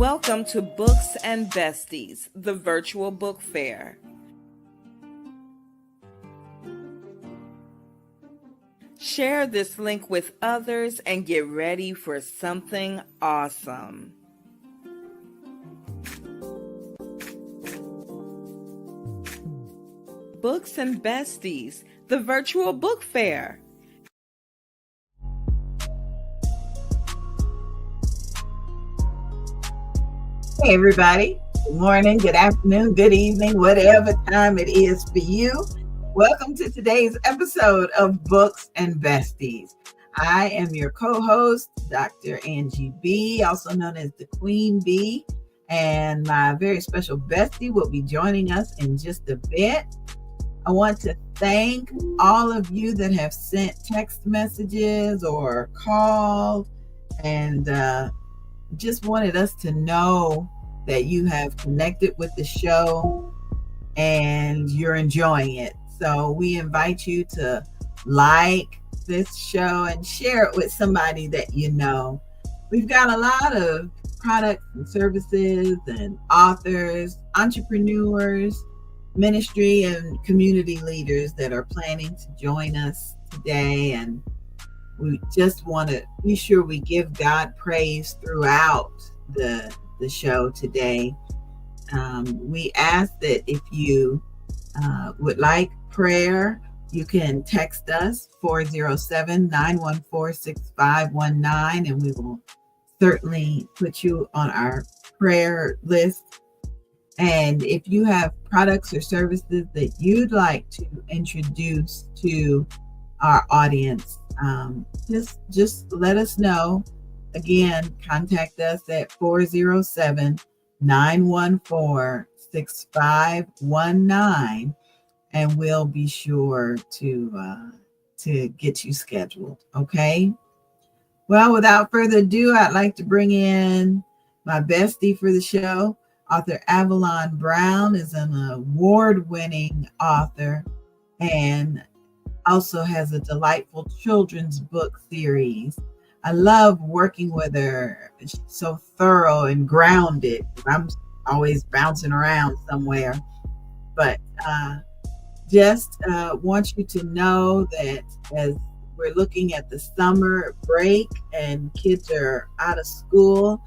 Welcome to Books and Besties, the virtual book fair. Share this link with others and get ready for something awesome. Books and Besties, the virtual book fair. Hey everybody, good morning, good afternoon, good evening, whatever time it is for you. Welcome to today's episode of Books and Besties. I am your co-host, Dr. Angie BEE, also known as the Queen Bee, and my very special bestie will be joining us in just a bit. I want to thank all of you that have sent text messages or called and just wanted us to know that you have connected with the show and you're enjoying it. So we invite you to like this show and share it with somebody that you know. We've got a lot of products and services and authors, entrepreneurs, ministry and community leaders that are planning to join us today. And we just want to be sure we give God praise throughout the show today. We ask that if you would like prayer, you can text us 407-914-6519 and we will certainly put you on our prayer list. And if you have products or services that you'd like to introduce to our audience, just let us know. Again, contact us at 407-914-6519 and we'll be sure to get you scheduled. Okay. Well, without further ado, I'd like to bring in my bestie for the show. Author Avalon Brown is an award-winning author and also has a delightful children's book series. I love working with her. She's so thorough and grounded. I'm always bouncing around somewhere. But just want you to know that as we're looking at the summer break and kids are out of school,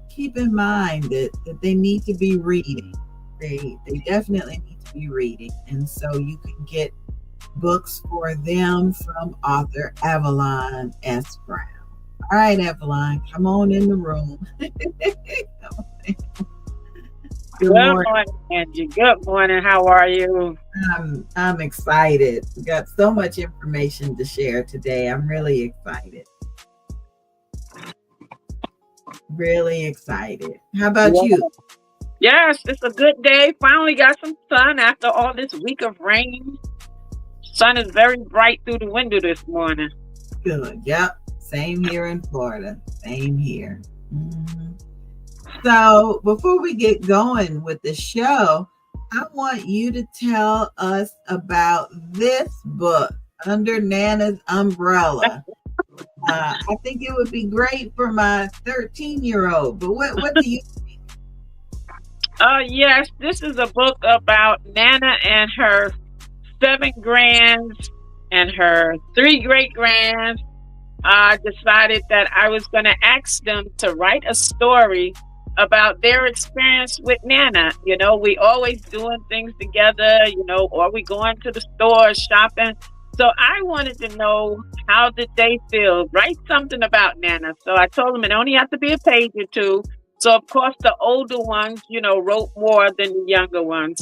keep in mind that they need to be reading. They definitely need to be reading. And so you can get books for them from Author Avalon S. Brown. All right, Avalon, come on in the room. Good morning, Angie. Good morning. How are you? I'm excited. We got so much information to share today. I'm really excited. Really excited. How about you? Yes, it's a good day. Finally got some sun after all this week of rain. Sun is very bright through the window this morning. Good. Yep. Same here in Florida. Same here. Mm-hmm. So before we get going with the show, I want you to tell us about this book, Under Nana's Umbrella. I think it would be great for my 13-year-old, but what do you think? Yes, this is a book about Nana and her 7 grands and her 3 great-grands. I decided that I was going to ask them to write a story about their experience with Nana. You know, we always doing things together, or we going to the store shopping. So I wanted to know, how did they feel? Write something about Nana. So I told them it only has to be a page or 2. So of course the older ones, wrote more than the younger ones.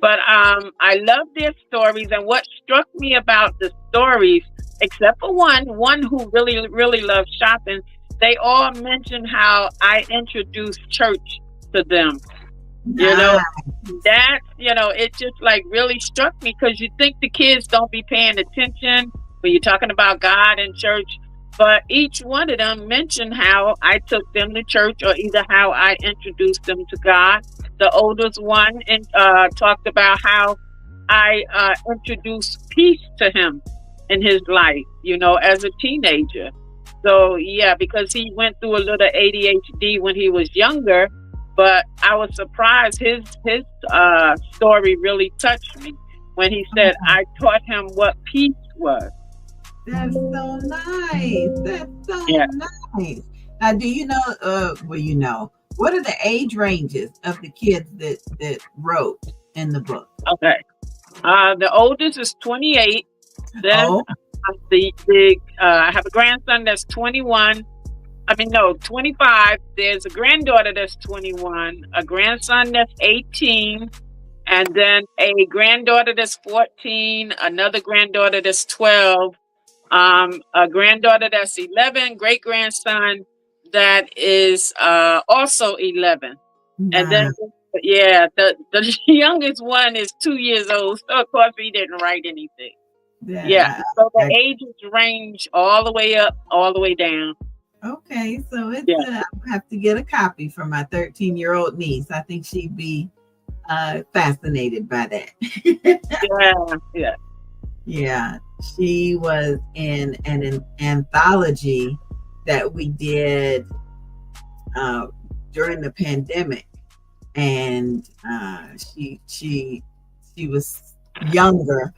But I love their stories. And what struck me about the stories, except for one who really, really loves shopping, they all mentioned how I introduced church to them. Nice. It just really struck me, because you think the kids don't be paying attention when you're talking about God and church. But each one of them mentioned how I took them to church, or either how I introduced them to God. The oldest one talked about how I introduced peace to him in his life, as a teenager. So yeah, because he went through a little ADHD when he was younger, but I was surprised his story really touched me when he said I taught him what peace was. That's so nice. That's so Yeah. nice. Now, do you know? What are the age ranges of the kids that wrote in the book? Okay. The oldest is 28. Then Oh, I have a grandson that's 21. 25. There's a granddaughter that's 21, a grandson that's 18, and then a granddaughter that's 14, another granddaughter that's 12, a granddaughter that's 11, great grandson that is also 11. And then, wow. yeah, the youngest one is 2 years old. So, of course, he didn't write anything. Yeah. Yeah. So the ages range all the way up, all the way down. Okay, so it's Yeah. I have to get a copy for my 13-year-old niece. I think she'd be fascinated by that. Yeah. Yeah. Yeah, she was in an anthology that we did during the pandemic, and she was younger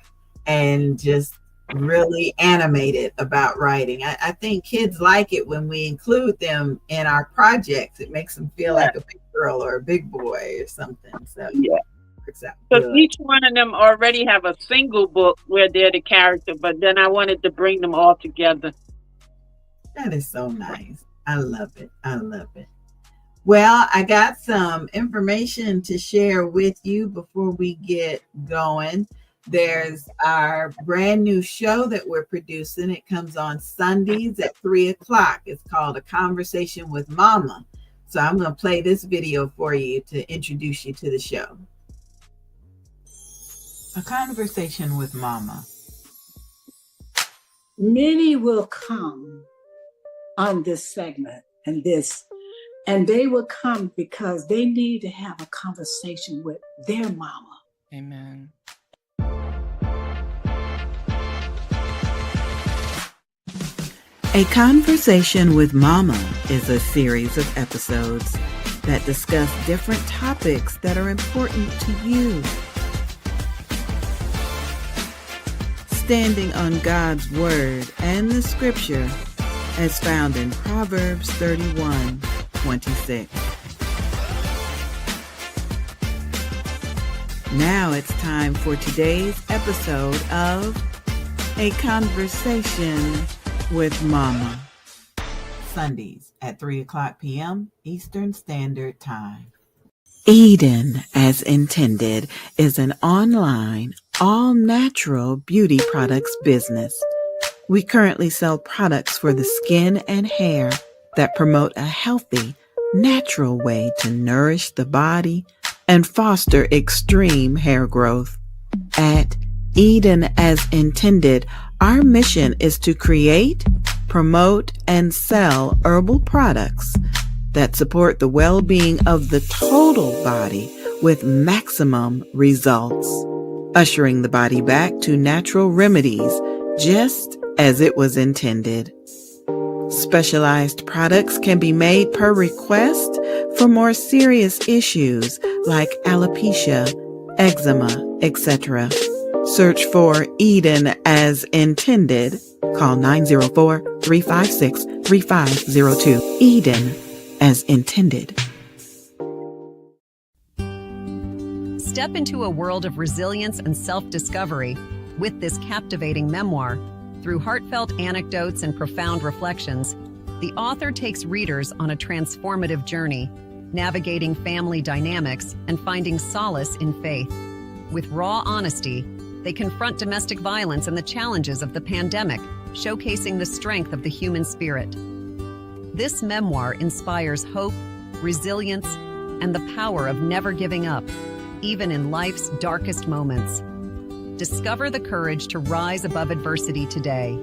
and just really animated about writing. I think kids like it when we include them in our projects. It makes them feel like a big girl or a big boy or something. So Yeah. it's out Because good. each one of them already have a single book where they're the character, but then I wanted to bring them all together. That is so nice. I love it. I love it. Well, I got some information to share with you before we get going. There's our brand new show that we're producing. It comes on Sundays at 3:00. It's called A Conversation with Mama. So I'm going to play this video for you to introduce you to the show. A Conversation with Mama. Many will come on this segment and they will come because they need to have a conversation with their mama. Amen. A Conversation with Mama is a series of episodes that discuss different topics that are important to you. Standing on God's Word and the Scripture as found in Proverbs 31:26. Now it's time for today's episode of A Conversation with Mama. Sundays at 3:00 p.m. Eastern Standard Time. Eden as Intended is an online, all-natural beauty products business. We currently sell products for the skin and hair that promote a healthy, natural way to nourish the body and foster extreme hair growth. At Eden as Intended, our mission is to create, promote, and sell herbal products that support the well-being of the total body with maximum results, ushering the body back to natural remedies just as it was intended. Specialized products can be made per request for more serious issues like alopecia, eczema, etc. Search for Eden as Intended. Call 904-356-3502. Eden as Intended. Step into a world of resilience and self-discovery with this captivating memoir. Through heartfelt anecdotes and profound reflections, the author takes readers on a transformative journey, navigating family dynamics and finding solace in faith. With raw honesty, they confront domestic violence and the challenges of the pandemic, showcasing the strength of the human spirit. This memoir inspires hope, resilience, and the power of never giving up, even in life's darkest moments. Discover the courage to rise above adversity today.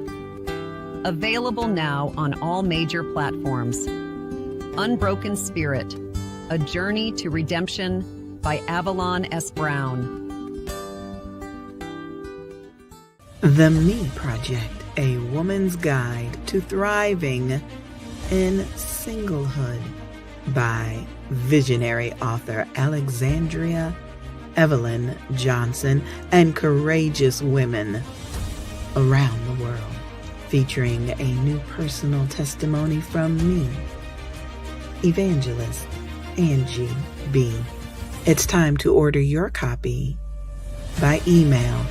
Available now on all major platforms. Unbroken Spirit, A Journey to Redemption by Avalon S. Brown. The Me Project A Woman's Guide to Thriving in Singlehood by visionary author Alexandria Evelyn Johnson and courageous women around the world, featuring a new personal testimony from me, Evangelist Angie BEE. It's time to order your copy by email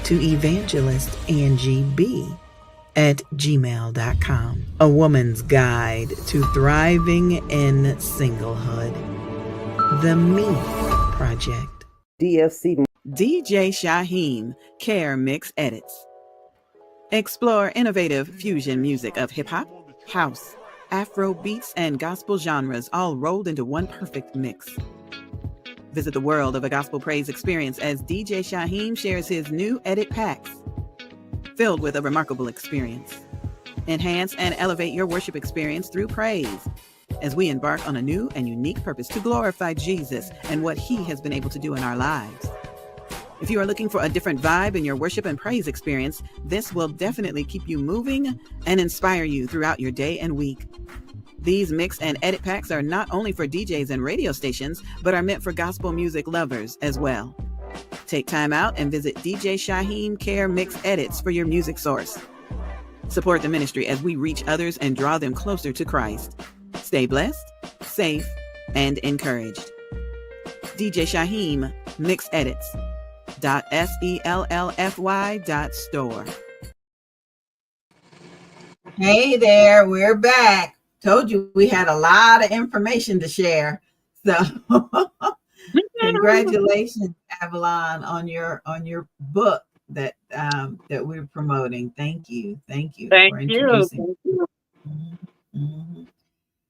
to evangelistangieB@gmail.com. A Woman's Guide to Thriving in Singlehood. The Me Project. DFC. DJ Shaheem Care Mix Edits. Explore innovative fusion music of hip-hop, house, Afro beats, and gospel genres all rolled into one perfect mix. Visit the world of a gospel praise experience as DJ Shaheem shares his new edit packs, filled with a remarkable experience. Enhance and elevate your worship experience through praise as we embark on a new and unique purpose to glorify Jesus and what he has been able to do in our lives. If you are looking for a different vibe in your worship and praise experience, this will definitely keep you moving and inspire you throughout your day and week. These mix and edit packs are not only for DJs and radio stations, but are meant for gospel music lovers as well. Take time out and visit DJ Shaheem Care Mix Edits for your music source. Support the ministry as we reach others and draw them closer to Christ. Stay blessed, safe, and encouraged. DJ Shaheem Mix Edits. .sellfy.store. Hey there, we're back. Told you we had a lot of information to share. So congratulations, Avalon, on your book that we're promoting. Thank you for introducing. Thank you. Mm-hmm.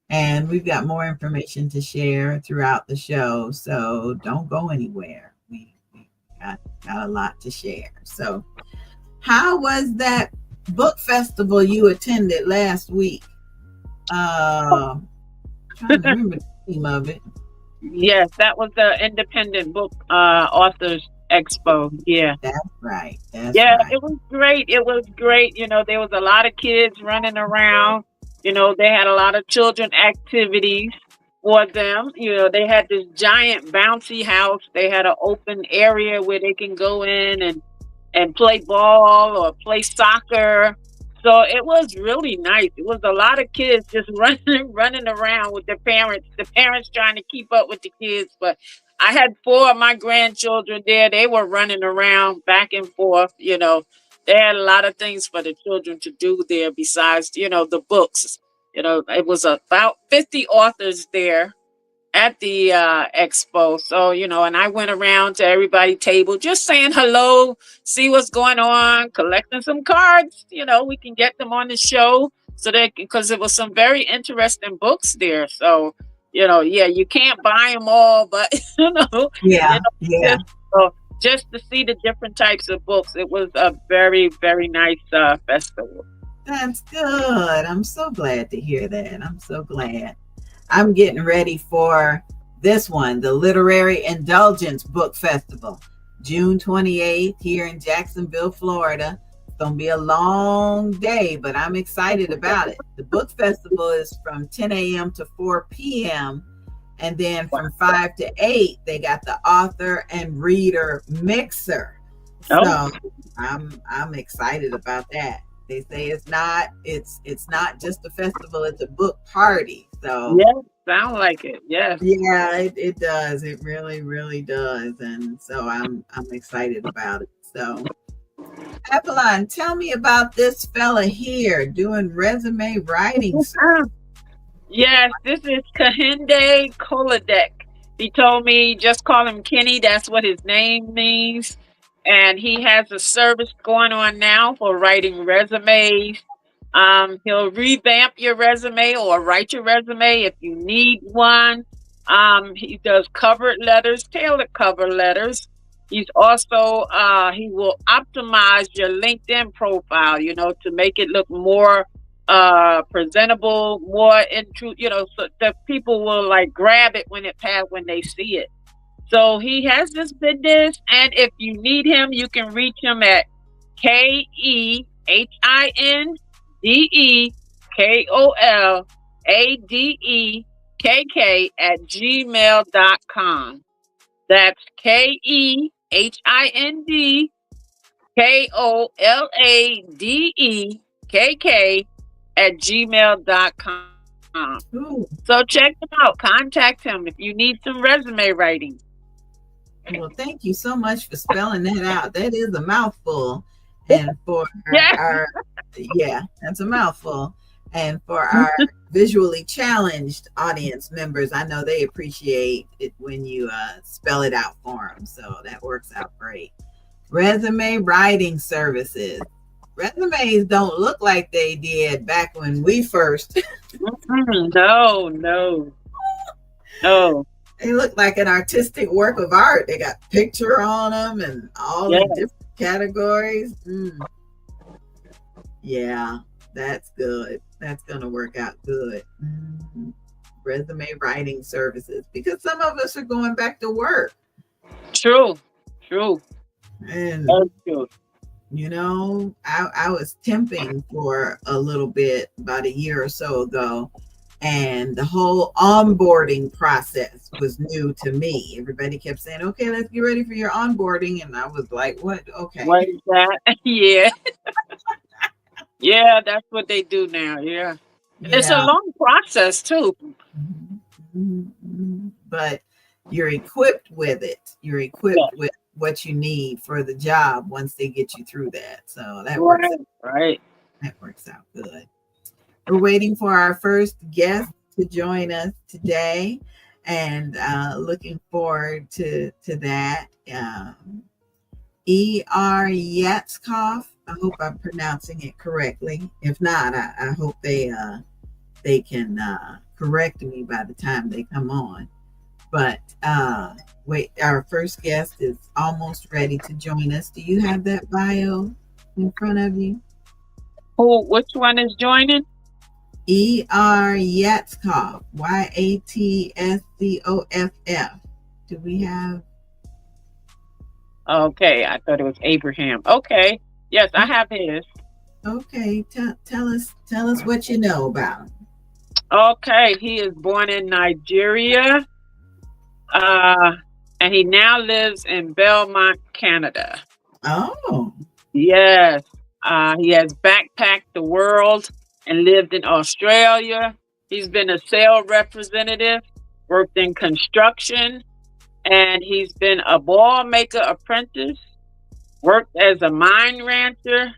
And we've got more information to share throughout the show, so don't go anywhere. We got a lot to share. So how was that book festival you attended last week? Trying to remember the name of it. Yes, that was the Independent Book Authors Expo. Yeah. That's right. It was great. It was great. You know, there was a lot of kids running around. You know, they had a lot of children activities for them. You know, they had this giant bouncy house. They had an open area where they can go in and play ball or play soccer. So it was really nice. It was a lot of kids just running around with their parents. The parents trying to keep up with the kids. But I had 4 of my grandchildren there. They were running around back and forth. You know, they had a lot of things for the children to do there besides, you know, the books. You know, it was about 50 authors there at the expo. So, you know, and I went around to everybody's table just saying hello, see what's going on, collecting some cards. You know, we can get them on the show because there was some very interesting books there. So, you know, yeah, you can't buy them all, but, just to see the different types of books, it was a very, very nice festival. That's good. I'm so glad to hear that. I'm so glad. I'm getting ready for this one, the Literary Indulgence Book Festival, June 28th here in Jacksonville, Florida. It's going to be a long day, but I'm excited about it. The book festival is from 10 a.m. to 4 p.m. And then from 5 to 8, they got the author and reader mixer. So I'm excited about that. They say it's not just a festival, it's a book party. So yeah, sound like it. Yes. Yeah, it does. It really, really does. And so I'm excited about it. So Avalon, tell me about this fella here doing resume writing. Yes, this is Kehinde Koladek. He told me just call him Kenny. That's what his name means. And he has a service going on now for writing resumes. He'll revamp your resume or write your resume if you need one. He does cover letters, tailored cover letters. He's also, he will optimize your LinkedIn profile, you know, to make it look more presentable, more intrusive, you know, so that people will like grab it when they see it. So he has this business, and if you need him, you can reach him at KEHINDE KEVANDEKOLADEKK That's KEHINDKOLADEKK@gmail.com. Ooh, So check him out. Contact him if you need some resume writing. well, thank you so much for spelling that out. That is a mouthful. And for Yeah. yeah, that's a mouthful. And for our visually challenged audience members, I know they appreciate it when you spell it out for them. So that works out great. Resume writing services. Resumes don't look like they did back when we first. No. They look like an artistic work of art. They got picture on them and all the different categories. Yeah, that's good. That's going to work out good. Resume writing services, because some of us are going back to work. True. And, That's true. you know, I was temping for a little bit about a year or so ago. And the whole onboarding process was new to me. Everybody kept saying, okay, let's get ready for your onboarding. And I was like, what? Okay. What is that? Yeah. Yeah, that's what they do now. Yeah. It's a long process too. But you're equipped with it. You're equipped with what you need for the job once they get you through that. So that works. Right. That works out good. We're waiting for our first guest to join us today, and looking forward to that. E.R. Yatskov. I hope I'm pronouncing it correctly. If not, I hope they can correct me by the time they come on. But wait, our first guest is almost ready to join us. Do you have that bio in front of you? Which one is joining? E.R. Yatskov, Yatscoff. Do we have? Okay, I thought it was Abraham. Okay, yes, I have his. Okay, tell us what you know about him. Okay, he is born in Nigeria, and he now lives in Belmont, Canada. Oh, yes. He has backpacked the world and lived in Australia. He's been a sales representative, worked in construction, and he's been a ball maker apprentice, worked as a mine rancher,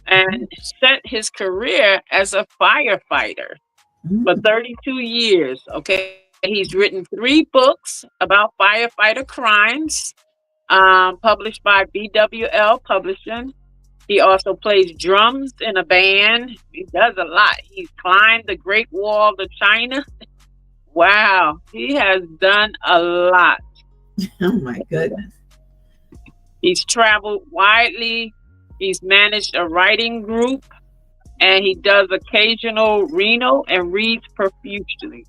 and set his career as a firefighter for 32 years. Okay. He's written 3 books about firefighter crimes, published by BWL Publishing. He also plays drums in a band. He does a lot. He's climbed the Great Wall of China. Wow. He has done a lot. oh my goodness. He's traveled widely. He's managed a writing group, and he does occasional Reno and reads profusely.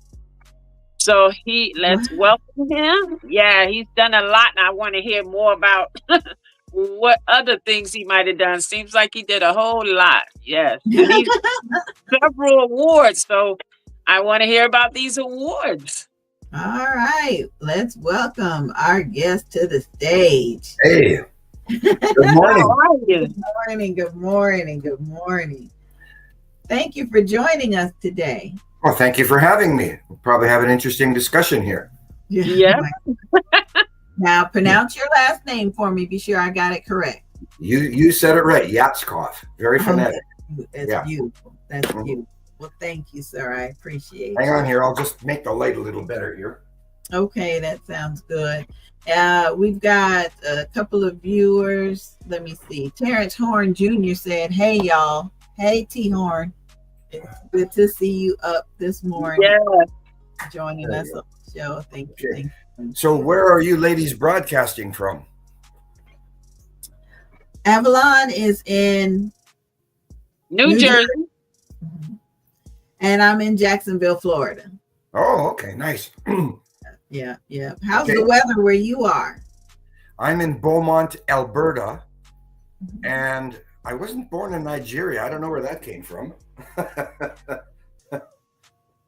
So let's welcome him. Yeah, he's done a lot, and I want to hear more about what other things he might have done. Seems like he did a whole lot. Yes. And he's several awards. So I want to hear about these awards. All right. Let's welcome our guest to the stage. Hey. Good morning. How are you? Good morning. Thank you for joining us today. Well, thank you for having me. We'll probably have an interesting discussion here. Yeah. Now pronounce your last name for me. Be sure I got it correct. You said it right. Yatskov. Very phonetic. That's beautiful. That's beautiful. Well, thank you, sir. I appreciate it. Hang on here. I'll just make the light a little better here. Okay, that sounds good. We've got a couple of viewers. Let me see. Terrence Horn Jr. said, hey, y'all. Hey, T. Horn. It's good to see you up this morning. Yeah. Joining us on the show. Thank you. Okay. So where are you ladies broadcasting from? Avalon is in New Jersey. And I'm in Jacksonville, Florida. Oh, okay. Nice. Yeah. How's the weather where you are? I'm in Beaumont, Alberta, and I wasn't born in Nigeria. I don't know where that came from.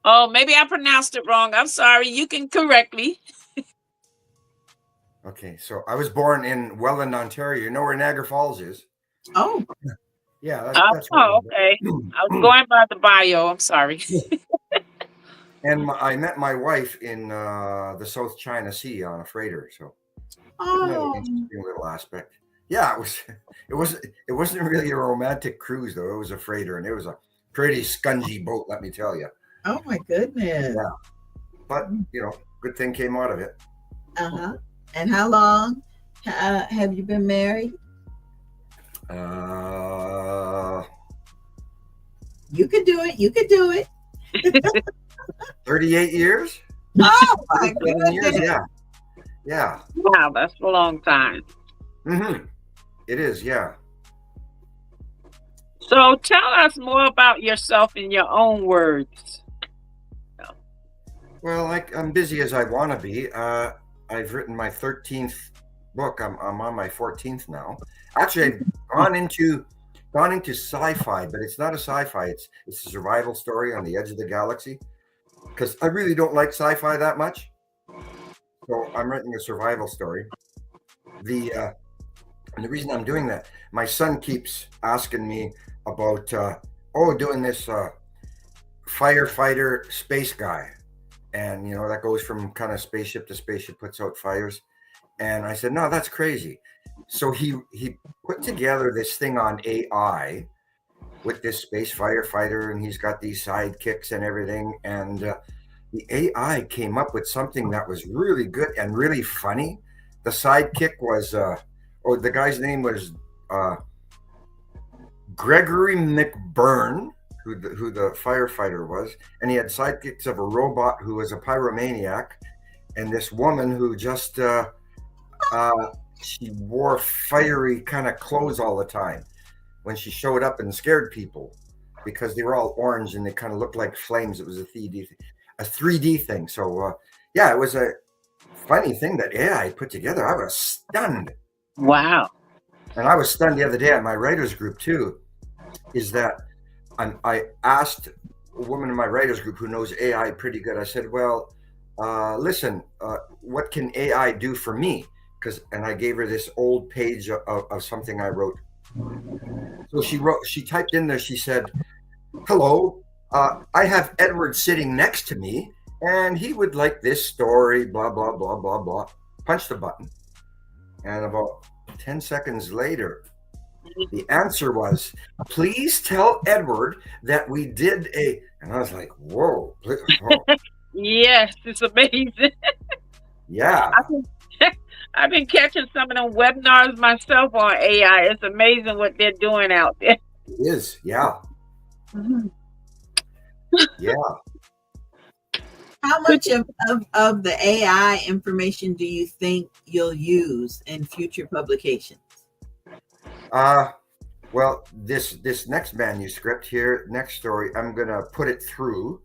Oh, maybe I pronounced it wrong. I'm sorry. You can correct me. Okay, so I was born in Welland, Ontario. You know where Niagara Falls is? Oh, Yeah, that's where I Oh, was okay. I was born. going by the bio. I'm sorry. And I met my wife in the South China Sea on a freighter. So another oh, interesting little aspect. Yeah, it wasn't really a romantic cruise though. It was a freighter, and it was a pretty scungy boat, let me tell you. oh my goodness. Yeah, but good thing came out of it. Uh-huh. And how long have you been married? You could do it. You could do it. 38 years. Oh my 37 years. goodness. Yeah. Wow, that's a long time. Mm-hmm. It is. Yeah. So tell us more about yourself in your own words. Well, I'm busy as I want to be. I've written my 13th book. I'm on my 14th now. Actually, I've gone into sci-fi, but it's not a sci-fi. It's a survival story on the edge of the galaxy. Because I really don't like sci-fi that much, so I'm writing a survival story. And the reason I'm doing that, my son keeps asking me about doing this firefighter space guy, and that goes from kind of spaceship to spaceship, puts out fires. And I said, no, that's crazy. So he put together this thing on AI with this space firefighter, and he's got these sidekicks and everything. And the AI came up with something that was really good and really funny. The sidekick was, the guy's name was Gregory McBurn, who the firefighter was, and he had sidekicks of a robot who was a pyromaniac, and this woman who just she wore fiery kind of clothes all the time when she showed up and scared people because they were all orange and they kind of looked like flames. It was a 3D thing. So it was a funny thing that AI put together. I was stunned. Wow. And I was stunned the other day at my writers group too, is that I asked a woman in my writers group who knows AI pretty good. I said, well, listen, what can AI do for me? And I gave her this old page of something I wrote. So she typed in there, she said, hello, I have Edward sitting next to me and he would like this story, blah, blah, blah, blah, blah. Punch the button. And about 10 seconds later, the answer was, please tell Edward that we did and I was like, whoa. Yes, it's amazing. Yeah. I've been catching some of them webinars myself on AI. It's amazing what they're doing out there. It is. Yeah. Mm-hmm. Yeah. How much of the AI information do you think you'll use in future publications? Well, this next manuscript here, next story, I'm going to put it through,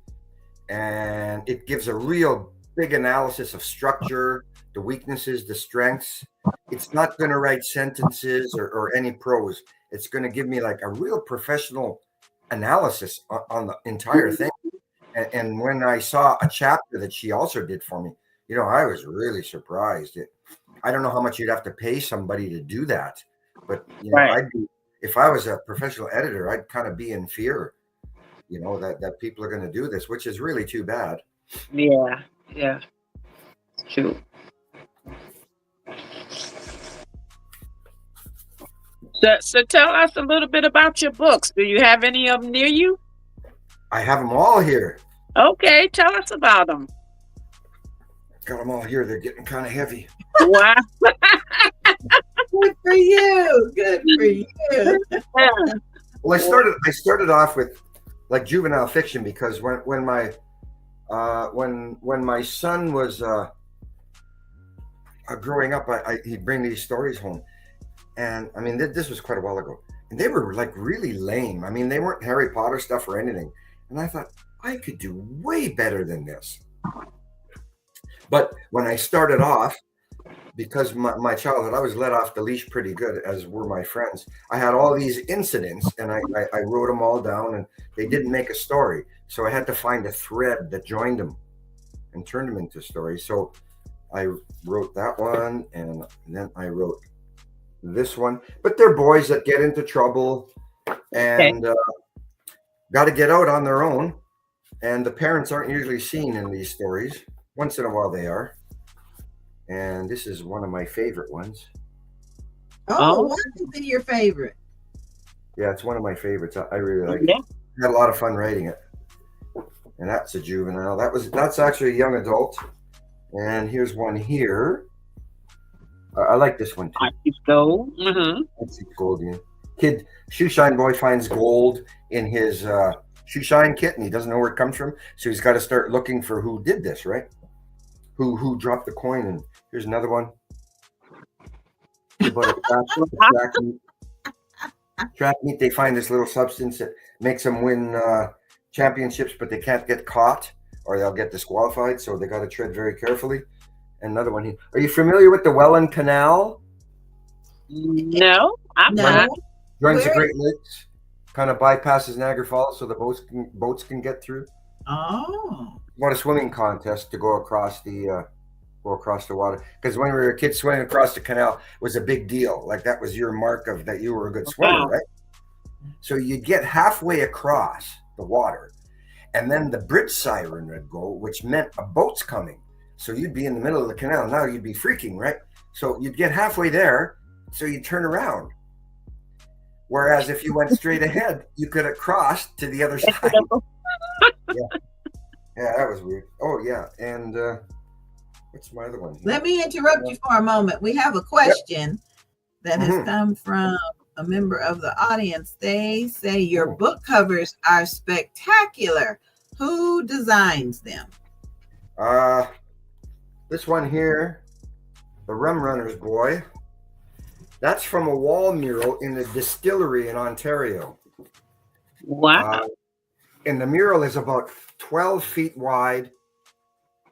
and it gives a real big analysis of structure, the weaknesses, the strengths. It's not going to write sentences or any prose. It's going to give me like a real professional analysis on the entire thing. And when I saw a chapter that she also did for me, I was really surprised. I don't know how much you'd have to pay somebody to do that, but Right. if I was a professional editor, I'd kind of be in fear, that people are going to do this, which is really too bad. Yeah. Yeah. It's true. So tell us a little bit about your books. Do you have any of them near you? I have them all here. Okay, tell us about them. Got them all here. They're getting kind of heavy. Wow. Good for you. Good for you. Well, I started off with like juvenile fiction because when my son was growing up, he'd bring these stories home, and I mean this was quite a while ago, and they were like really lame. I mean, they weren't Harry Potter stuff or anything, and I thought I could do way better than this. But when I started off, because my childhood, I was let off the leash pretty good, as were my friends. I had all these incidents, and I wrote them all down, and they didn't make a story. So I had to find a thread that joined them and turned them into stories. So I wrote that one, and then I wrote this one. But they're boys that get into trouble and got to get out on their own. And the parents aren't usually seen in these stories. Once in a while they are. And this is one of my favorite ones. Oh, what would be your favorite? Yeah, it's one of my favorites. I really like it. I had a lot of fun writing it. And that's a juvenile. That's actually a young adult. And here's one here. I like this one too. It's gold. Mm-hmm. That's gold, yeah. Kid, shoeshine boy finds gold in his shoeshine kit, and he doesn't know where it comes from. So he's got to start looking for who did this, right? Who dropped the coin. And here's another one. About a track meet. They find this little substance that makes them win championships, but they can't get caught or they'll get disqualified. So they got to tread very carefully. And another one here. Are you familiar with the Welland Canal? No, I'm not. Joins the Great Lakes, kind of bypasses Niagara Falls, so the boats can get through. Oh, What a swimming contest to go across the water. Because when we were kids, swimming across the canal was a big deal. Like that was your mark of that you were a good swimmer, right? So you get halfway across the water, and then the bridge siren would go, which meant a boat's coming. So you'd be in the middle of the canal. Now you'd be freaking, right? So you'd get halfway there, so you'd turn around. Whereas if you went straight ahead, you could have crossed to the other side. Yeah, that was weird. Oh, yeah. And what's my other one here? Let me interrupt you for a moment. We have a question that has come from a member of the audience. They say your book covers are spectacular. Who designs them? This one here, the Rum Runner's Boy. That's from a wall mural in the distillery in Ontario. Wow. And the mural is about 12 feet wide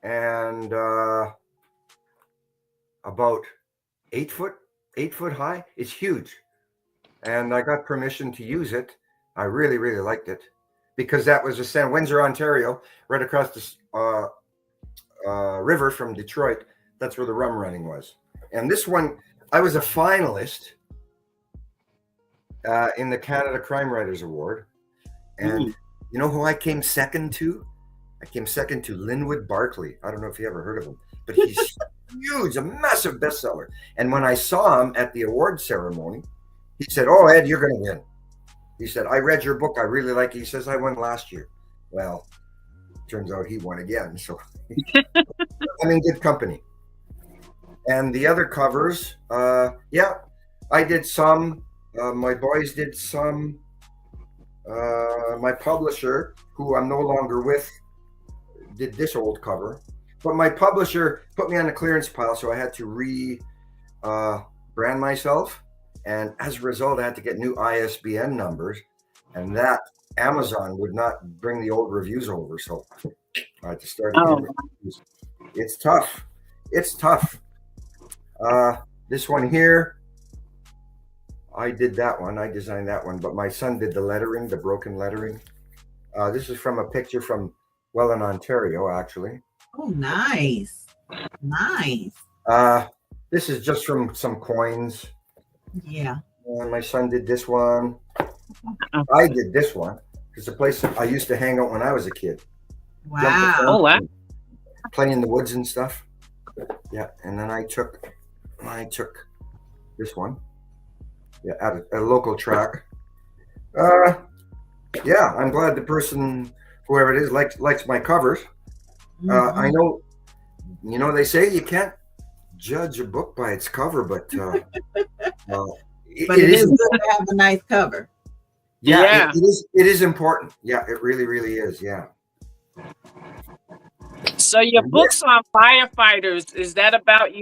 and about 8 foot high. It's huge. And I got permission to use it. I really, really liked it because that was a Windsor, Ontario, right across the river from Detroit. That's where the rum running was. And this one, I was a finalist in the Canada Crime Writers Award. And you know who I came second to? I came second to Linwood Barkley. I don't know if you ever heard of him, but he's huge, a massive bestseller. And when I saw him at the award ceremony, he said, "Oh, Ed, you're going to win." He said, "I read your book. I really like it." He says, "I won last year." Well, turns out he won again. So I'm in good company. And the other covers, I did some. My boys did some. My publisher, who I'm no longer with, did this old cover. But my publisher put me on the clearance pile, so I had to brand myself. And as a result, I had to get new ISBN numbers. And that Amazon would not bring the old reviews over. So I had to start again. It's tough. It's tough. This one here, I did that one. I designed that one, but my son did the lettering, the broken lettering. This is from a picture from Welland, Ontario, actually. Oh, nice. Nice. This is just from some coins. Yeah. My son did this one. I did this one. It's a place I used to hang out when I was a kid. Wow. Oh, wow. Play in the woods and stuff. Yeah, and then I took this one. Yeah, at a local track. Yeah, I'm glad the person, whoever it is, likes my covers. I know, they say you can't judge a book by its cover, but it is good to have a nice cover. Yeah. It is important. Yeah, it really, really is. Yeah. So your books on firefighters, is that about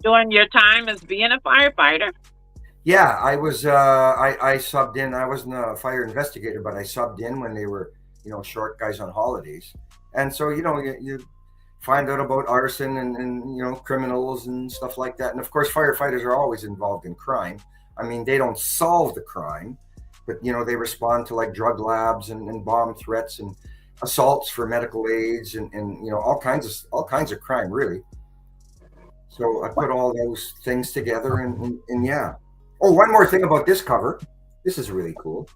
during your time as being a firefighter? Yeah, I was. I subbed in. I wasn't a fire investigator, but I subbed in when they were, short guys on holidays. And so, you find out about arson and criminals and stuff like that. And of course, firefighters are always involved in crime. I mean, they don't solve the crime, but they respond to like drug labs and bomb threats and assaults for medical aids and all kinds of crime, really. So I put all those things together and yeah. Oh, one more thing about this cover. This is really cool.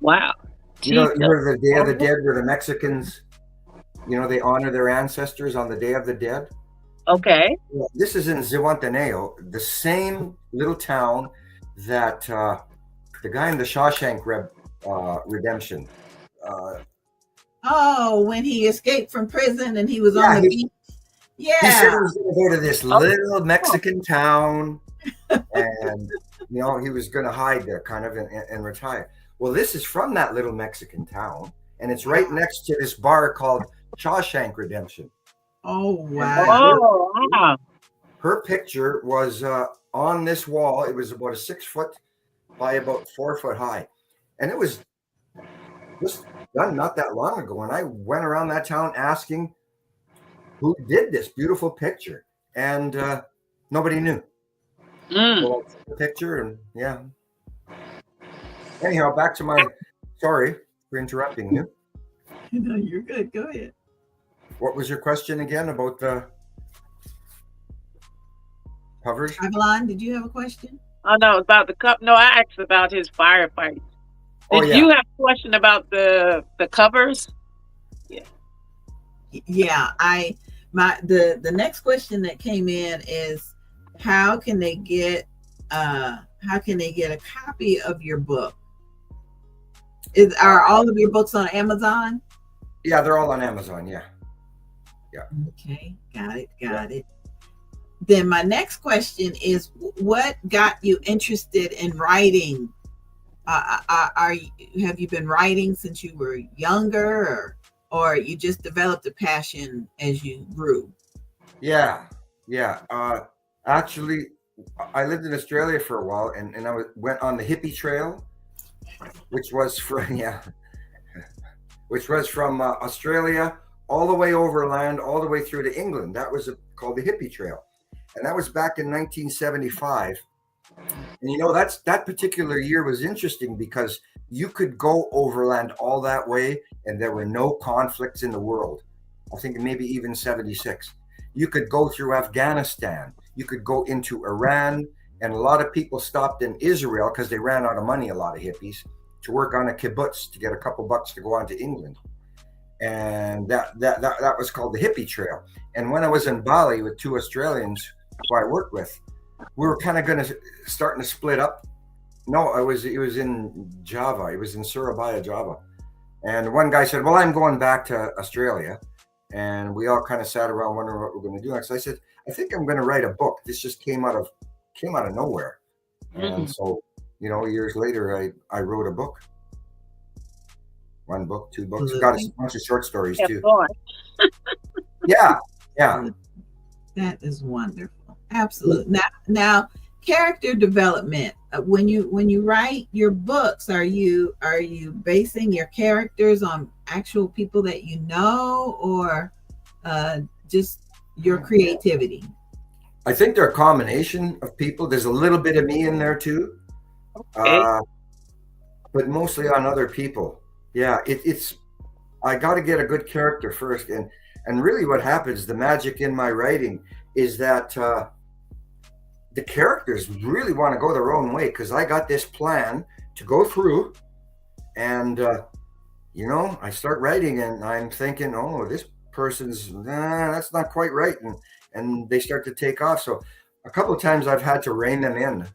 Wow. You heard the Day of the Dead, where the Mexicans, they honor their ancestors on the Day of the Dead. Okay. Well, this is in Zihuatanejo, the same little town that the guy in the Shawshank Redemption. When he escaped from prison and he was on the beach. Yeah. He said he was going to go to this little Mexican town, and he was going to hide there, kind of, and retire. Well, this is from that little Mexican town, and it's right next to this bar called Shawshank Redemption. Oh, wow. Her picture was on this wall. It was about a 6 foot by about 4 foot high. And it was just done not that long ago. And I went around that town asking who did this beautiful picture. And nobody knew. So I took the picture and yeah. Anyhow, back to my sorry for interrupting you. No, you're good. Go ahead. What was your question again about the covers? Avalon, did you have a question? Oh, no, about the cup. No, I asked about his firefighting. Did you have a question about the covers? Yeah. Yeah, the next question that came in is how can they get a copy of your book? Are all of your books on Amazon? Yeah, they're all on Amazon. Yeah. Okay, got it. Then my next question is, what got you interested in writing? Have you been writing since you were younger, or you just developed a passion as you grew? Yeah. Actually, I lived in Australia for a while, and I went on the hippie trail, which was from Australia all the way overland, all the way through to England. That was called the hippie trail, and that was back in 1975. And that particular year was interesting because you could go overland all that way, and there were no conflicts in the world. I think maybe even 76. You could go through Afghanistan. You could go into Iran, and a lot of people stopped in Israel because they ran out of money, a lot of hippies, to work on a kibbutz to get a couple bucks to go on to England. And that was called the hippie trail. And when I was in Bali with two Australians who I worked with, we were kind of starting to split up. No, it was in Java. It was in Surabaya, Java. And one guy said, well, I'm going back to Australia. And we all kind of sat around wondering what we're going to do next. I said, I think I'm going to write a book. This just came out of nowhere. And so, years later, I wrote a book. 1 book, 2 books. Got a bunch of short stories too. Yeah. That is wonderful. Absolutely. Now, character development. When you write your books, are you basing your characters on actual people that you know, or just your creativity? I think they're a combination of people. There's a little bit of me in there too, but mostly on other people. Yeah, it's I got to get a good character first, and really what happens, the magic in my writing is that the characters really want to go their own way, because I got this plan to go through, and I start writing and I'm thinking, oh, this person's that's not quite right, and they start to take off. So a couple of times I've had to rein them in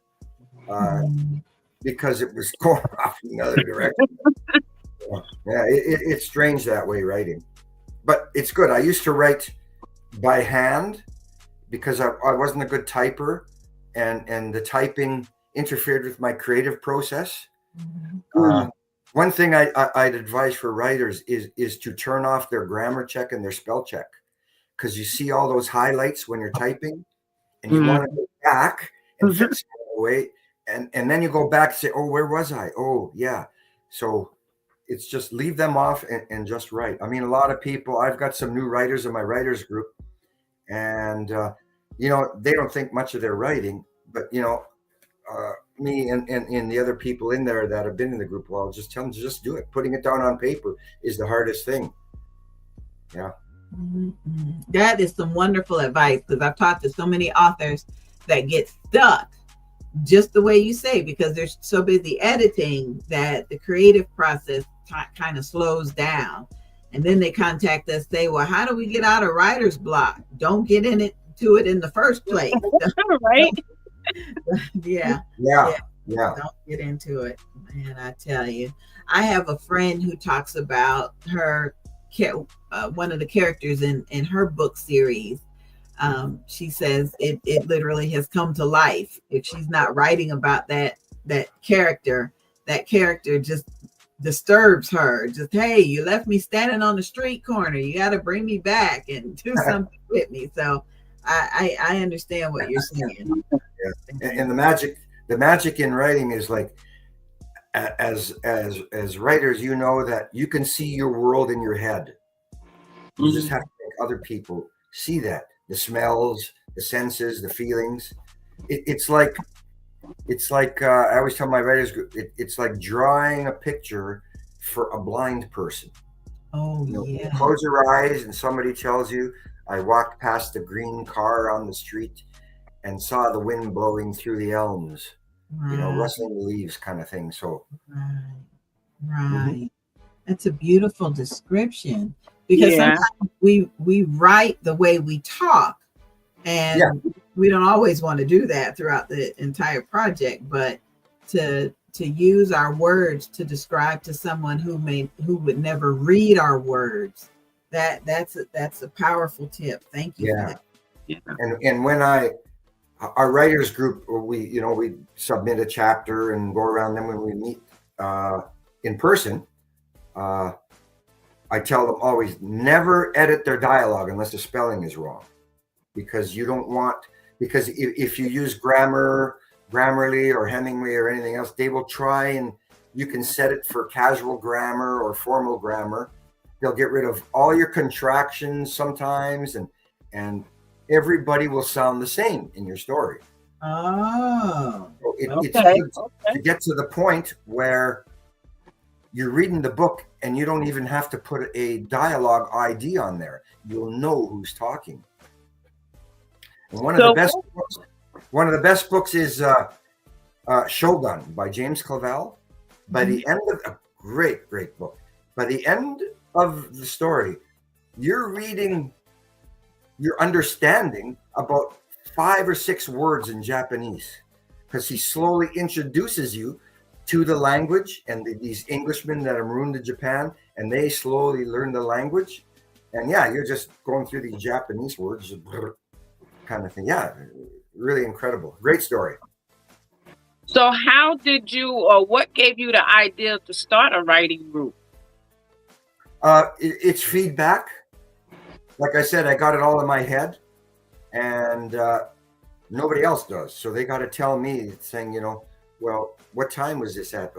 because it was going off in another direction. Yeah, it's strange that way, writing, but it's good. I used to write by hand because I wasn't a good typer, and the typing interfered with my creative process. One thing I'd advise for writers is to turn off their grammar check and their spell check, because you see all those highlights when you're typing, and you want to go back and fix it away, and then you go back and say, oh, where was I? Oh, yeah. So it's just leave them off and just write. I mean, a lot of people, I've got some new writers in my writers group, and they don't think much of their writing, but me and the other people in there that have been in the group, well, I'll just tell them to just do it. Putting it down on paper is the hardest thing. Yeah. That is some wonderful advice, because I've talked to so many authors that get stuck just the way you say, because they're so busy editing that the creative process kind of slows down. And then they contact us, say, well, how do we get out of writer's block? Don't get into it in the first place. Right? Yeah. Don't get into it. Man, I tell you, I have a friend who talks about her one of the characters in her book series. She says it literally has come to life. If she's not writing about that character just disturbs her. Just, hey, you left me standing on the street corner. You got to bring me back and do something with me. So I understand what you're saying. Yeah. And the magic in writing is like, as writers, that you can see your world in your head. You just have to make other people see that. The smells, the senses, the feelings. It's like I always tell my writers group, it's like drawing a picture for a blind person. Oh, yeah. Close your eyes and somebody tells you, I walked past a green car on the street and saw the wind blowing through the elms, rustling the leaves, kind of thing. So, right. That's a beautiful description, because sometimes we write the way we talk, and we don't always want to do that throughout the entire project, but to use our words to describe to someone who would never read our words, that's a powerful tip. Thank you for that. Yeah. And when our writers group, we submit a chapter and go around them when we meet in person. I tell them always, never edit their dialogue unless the spelling is wrong, because if you use Grammarly or Hemingway or anything else, they will try, and you can set it for casual grammar or formal grammar. They'll get rid of all your contractions sometimes, and everybody will sound the same in your story. Oh, so it's good to get to the point where you're reading the book and you don't even have to put a dialogue ID on there. You'll know who's talking. And one of the best books is Shogun by James Clavell. By the end of a great book. By the end of the story, you're understanding about 5 or 6 words in Japanese, because he slowly introduces you to the language, and these Englishmen that are marooned to Japan, and they slowly learn the language. And you're just going through these Japanese words kind of thing. Yeah, really incredible. Great story. So how did you, or what gave you the idea to start a writing group? It's feedback. Like I said, I got it all in my head, and nobody else does. So they got to tell me, saying, well, what time was this at?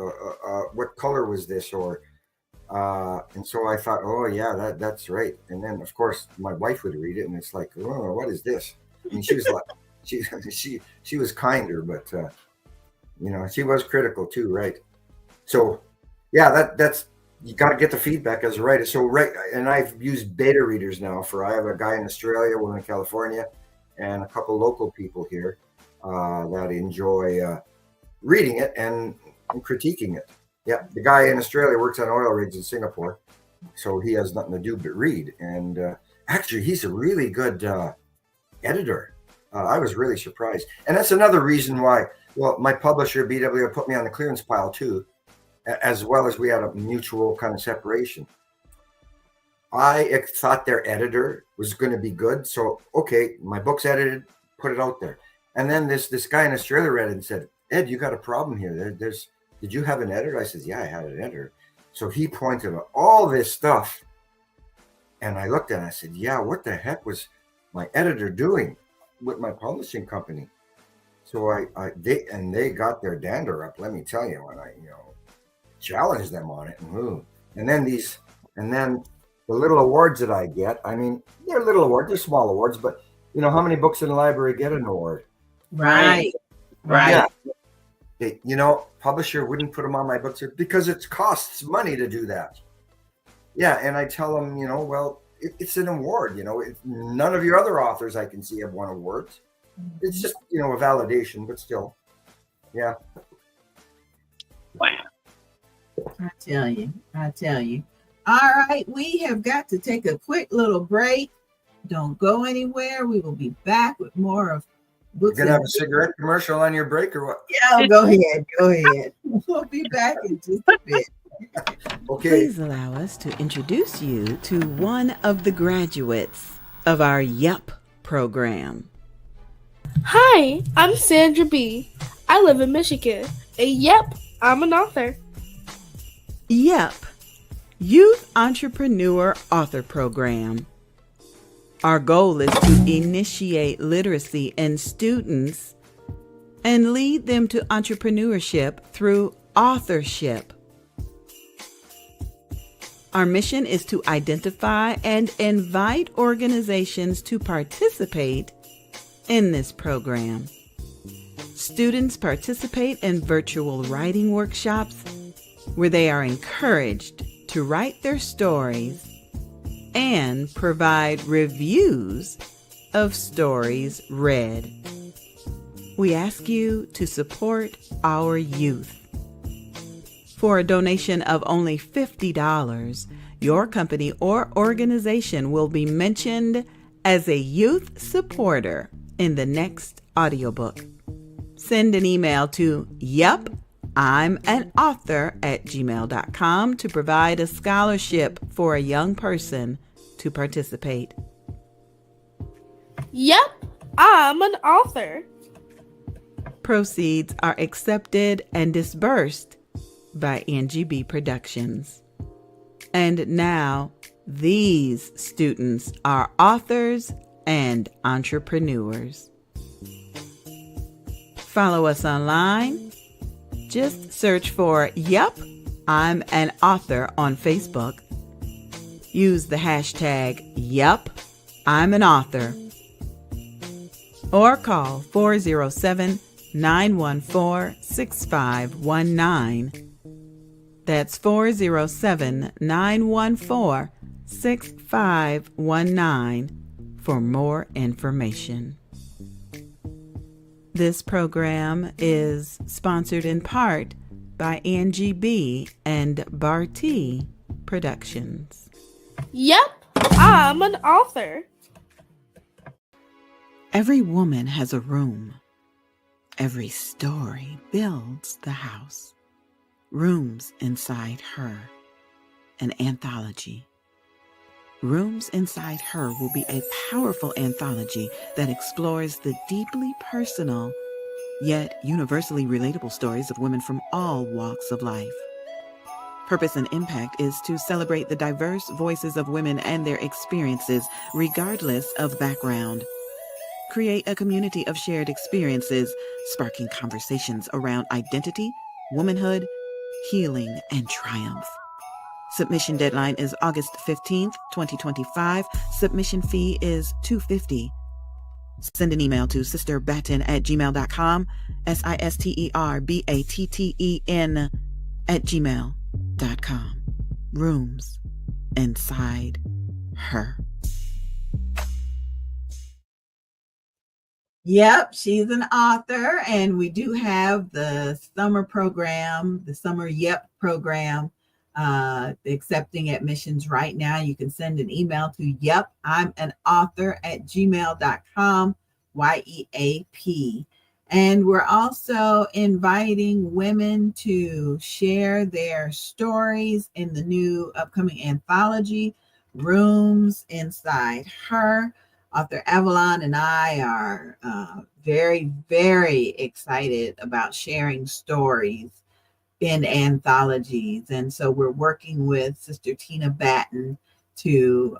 What color was this? And so I thought, oh yeah, that's right. And then of course my wife would read it, and it's like, oh, what is this? I mean, she was like, she was kinder, but she was critical too, right? So yeah, that's you got to get the feedback as a writer. So and I've used beta readers now. I have a guy in Australia, one in California, and a couple local people here that enjoy reading it and critiquing it. Yeah, the guy in Australia works on oil rigs in Singapore, so he has nothing to do but read. And actually, he's a really good editor. I was really surprised, and that's another reason why. Well, my publisher BW put me on the clearance pile too, as well as we had a mutual kind of separation. I thought their editor was going to be good, so okay, my book's edited, put it out there, and then this guy in Australia read it and said, Ed, you got a problem here. Did you have an editor? I said, yeah, I had an editor. So he pointed out all this stuff. And I looked at it and I said, yeah, what the heck was my editor doing with my publishing company? So they got their dander up, let me tell you, when I, challenged them on it. And then the little awards that I get, I mean, they're little awards, they're small awards, but How many books in the library get an award? Right. Yeah. Hey, publisher wouldn't put them on my books because it costs money to do that. Yeah, and I tell them, well, it's an award. None of your other authors I can see have won awards. It's just, a validation, but still, yeah. Wow. I tell you. All right, we have got to take a quick little break. Don't go anywhere. We will be back with more of books. You're gonna have a cigarette commercial on your break or what? Yeah, go ahead. We'll be back in just a bit. Okay. Please allow us to introduce you to one of the graduates of our YEP program. Hi, I'm Sandra BEE. I live in Michigan. And yep, I'm an author. YEP, Youth Entrepreneur Author Program. Our goal is to initiate literacy in students and lead them to entrepreneurship through authorship. Our mission is to identify and invite organizations to participate in this program. Students participate in virtual writing workshops where they are encouraged to write their stories and provide reviews of stories read. We ask you to support our youth. For a donation of only $50, your company or organization will be mentioned as a youth supporter in the next audiobook. Send an email to yepI'mAnAuthor@gmail.com to provide a scholarship for a young person to participate. Yep, I'm an author. Proceeds are accepted and disbursed by Angie BEE Productions. And now, these students are authors and entrepreneurs. Follow us online. Just search for Yep, I'm an Author on Facebook. Use the hashtag Yep, I'm an Author. Or call 407-914-6519. That's 407-914-6519 for more information. This program is sponsored in part by Angie BEE and Barty Productions. Yep, I'm an author. Every woman has a room. Every story builds the house. Rooms inside her, an anthology. Rooms Inside Her will be a powerful anthology that explores the deeply personal, yet universally relatable stories of women from all walks of life. Purpose and impact is to celebrate the diverse voices of women and their experiences, regardless of background. Create a community of shared experiences, sparking conversations around identity, womanhood, healing, and triumph. Submission deadline is August 15th, 2025. Submission fee is $250. Send an email to sisterbatten@gmail.com, sisterbatten@gmail.com. Rooms Inside Her. Yep, she's an author, and we do have the summer program, the summer YEP program, accepting admissions right now. You can send an email to yepI'mAnAuthor@gmail.com, YEAP. And we're also inviting women to share their stories in the new upcoming anthology, Rooms Inside Her. Author Avalon and I are very, very excited about sharing stories in anthologies. And so we're working with Sister Tina Batten to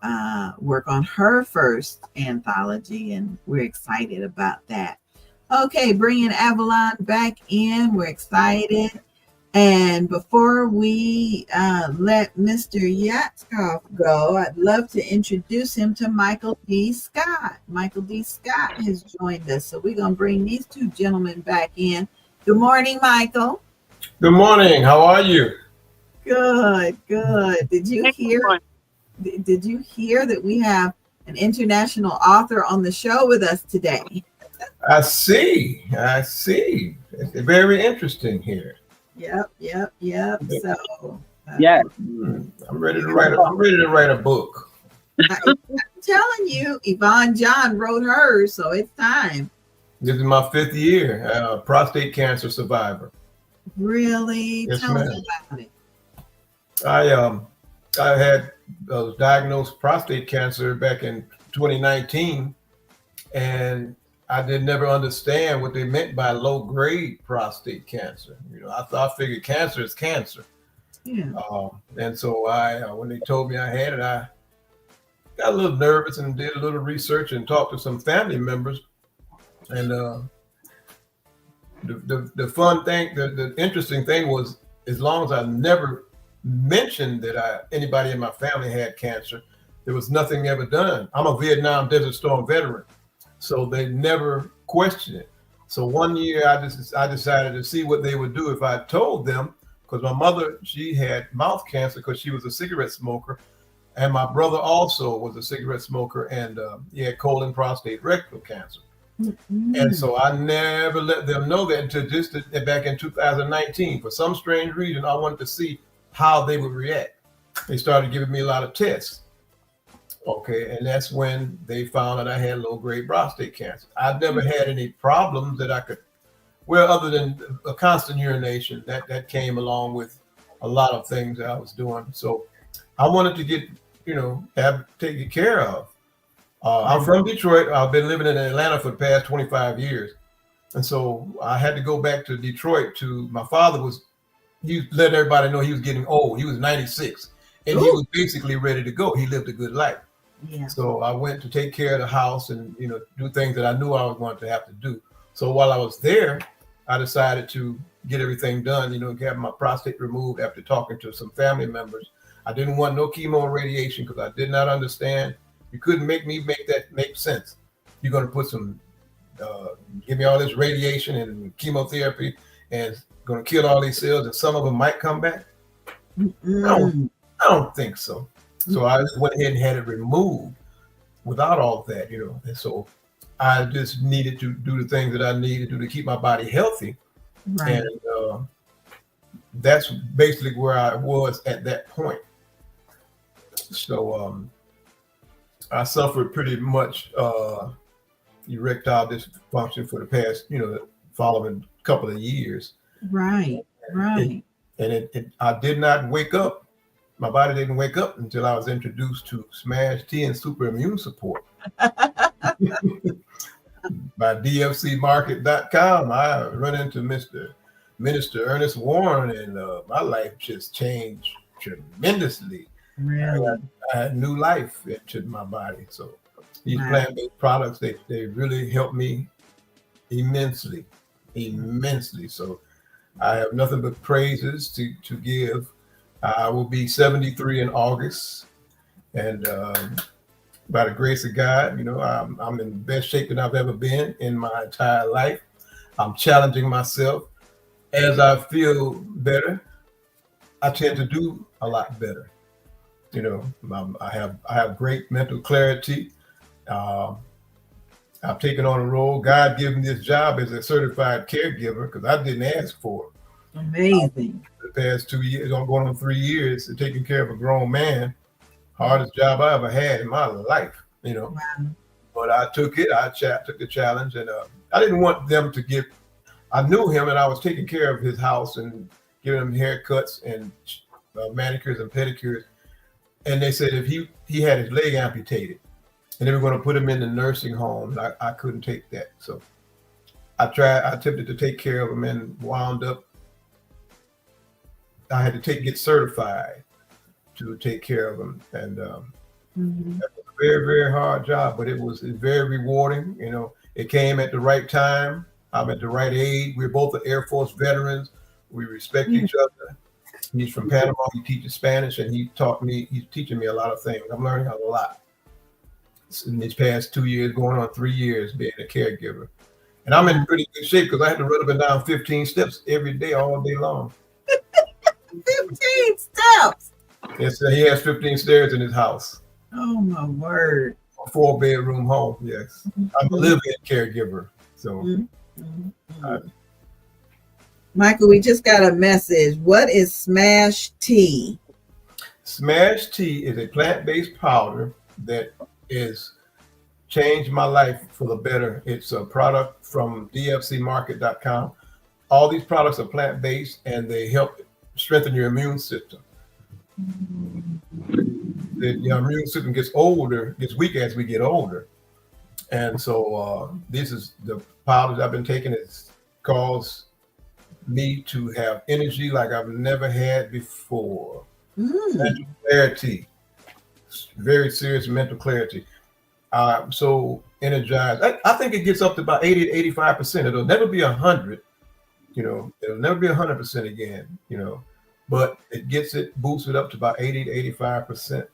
work on her first anthology, and we're excited about that. Okay, bringing Avalon back in. We're excited. And before we let Mr. Yatskoff go, I'd love to introduce him to Michael D. Scott. Michael D. Scott has joined us. So we're going to bring these two gentlemen back in. Good morning, Michael. Good morning. How are you? Good, good. Did you hear that we have an international author on the show with us today? I see. It's very interesting here. Yep. So Yes. I'm ready to write a book. I'm telling you, Yvonne John wrote hers, so it's time. This is my 5th year, prostate cancer survivor. Really? Yes, Tell us ma'am. about it. I was diagnosed prostate cancer back in 2019, and I did never understand what they meant by low-grade prostate cancer. I figured cancer is cancer. Yeah. And so when they told me I had it, I got a little nervous and did a little research and talked to some family members. And the fun thing, the interesting thing was, as long as I never mentioned that anybody in my family had cancer, there was nothing ever done. I'm a Vietnam Desert Storm veteran, so they never questioned it. So one year I decided to see what they would do if I told them, because my mother, she had mouth cancer because she was a cigarette smoker, and my brother also was a cigarette smoker, and he had colon, prostate, rectal cancer. Mm-hmm. And so I never let them know that until just back in 2019. For some strange reason, I wanted to see how they would react. They started giving me a lot of tests. Okay, and that's when they found that I had low-grade prostate cancer. I've never had any problems that I could, other than a constant urination that came along with a lot of things that I was doing. So I wanted to get, taken care of. I'm from Detroit. I've been living in Atlanta for the past 25 years. And so I had to go back to Detroit my father he let everybody know he was getting old. He was 96 and he was basically ready to go. He lived a good life. Yeah. So I went to take care of the house and, do things that I knew I was going to have to do. So while I was there, I decided to get everything done, have my prostate removed after talking to some family members. I didn't want no chemo and radiation because I did not understand. You couldn't make me make that make sense. You're going to put give me all this radiation and chemotherapy and going to kill all these cells and some of them might come back. I don't think so. So I just went ahead and had it removed without all of that, And so I just needed to do the things that I needed to do to keep my body healthy. Right. And that's basically where I was at that point. So I suffered pretty much erectile dysfunction for the past, following couple of years. Right. And I did not wake up. My body didn't wake up until I was introduced to Smash T and Super Immune Support. By DFCmarket.com, I run into Minister Ernest Warren, and my life just changed tremendously. Really? I had new life into my body. So these plant-based products, they really helped me immensely. So I have nothing but praises to give. I will be 73 in August, and by the grace of God, I'm in the best shape that I've ever been in my entire life. I'm challenging myself. As I feel better, I tend to do a lot better. I have great mental clarity. I've taken on a role. God gave me this job as a certified caregiver because I didn't ask for it. Amazing. The past 2 years, going on 3 years, of taking care of a grown man, hardest job I ever had in my life. Wow. But I took it. I took the challenge, and I didn't want them to get. I knew him, and I was taking care of his house and giving him haircuts and manicures and pedicures. And they said if he had his leg amputated, and they were going to put him in the nursing home, I couldn't take that. So I attempted to take care of him and wound up. I had to get certified to take care of him, and that was a very, very hard job, but it was very rewarding. It came at the right time. I'm at the right age. We're both Air Force veterans. We respect each other. He's from Panama. He teaches Spanish, and he's teaching me a lot of things. I'm learning a lot in these past 2 years, going on 3 years being a caregiver. And I'm in pretty good shape because I had to run up and down 15 steps every day, all day long. 15 steps. Yes, he has 15 stairs in his house. Oh my word. A 4-bedroom home. Yes. I'm a live-in caregiver. So Michael, we just got a message. What is Smash Tea? Smash Tea is a plant-based powder that is changed my life for the better. It's a product from dfcmarket.com. All these products are plant-based and they help strengthen your immune system. Your immune system gets weak as we get older. And so this is the powders I've been taking. It's caused me to have energy like I've never had before. Mental clarity, very serious mental clarity. I'm so energized. I think it gets up to about 80 to 85%. It'll never be 100. It'll never be 100% again. But it boosts it up to about 80 to 85%.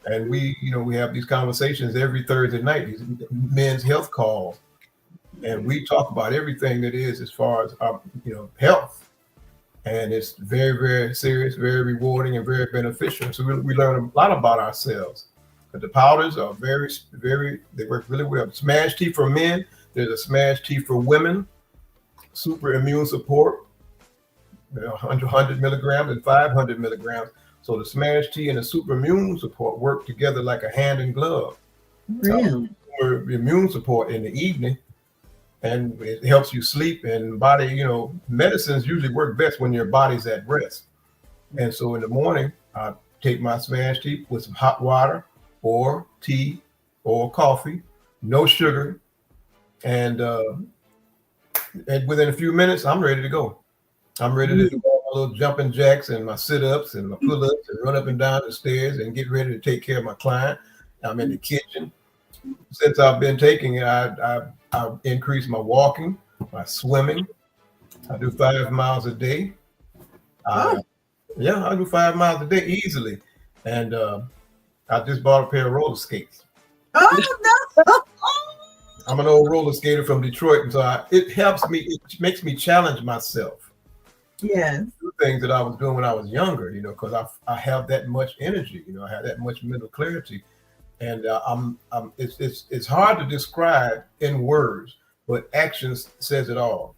And we have these conversations every Thursday night, these men's health calls, and we talk about everything that is as far as our, health, and it's very, very serious, very rewarding, and very beneficial. So we learn a lot about ourselves. But the powders are very, very, they work really well. Smash Tea for men. There's a Smash Tea for women. Super immune support. 100 milligrams and 500 milligrams. So the Smash Tea and the super immune support work together like a hand and glove. Really? Immune support in the evening, and it helps you sleep and body. Medicines usually work best when your body's at rest. And so in the morning, I take my Smash Tea with some hot water or tea or coffee, no sugar, and within a few minutes, I'm ready to go. I'm ready to do all my little jumping jacks and my sit-ups and my pull-ups and run up and down the stairs and get ready to take care of my client. I'm in the kitchen. Since I've been taking it, I've increased my walking, my swimming. I do 5 miles a day. I do 5 miles a day easily. And I just bought a pair of roller skates. Oh, no. I'm an old roller skater from Detroit, and so it helps me. It makes me challenge myself. Yes. Do things that I was doing when I was younger, because I have that much energy, I have that much mental clarity, and it's hard to describe in words, but actions says it all.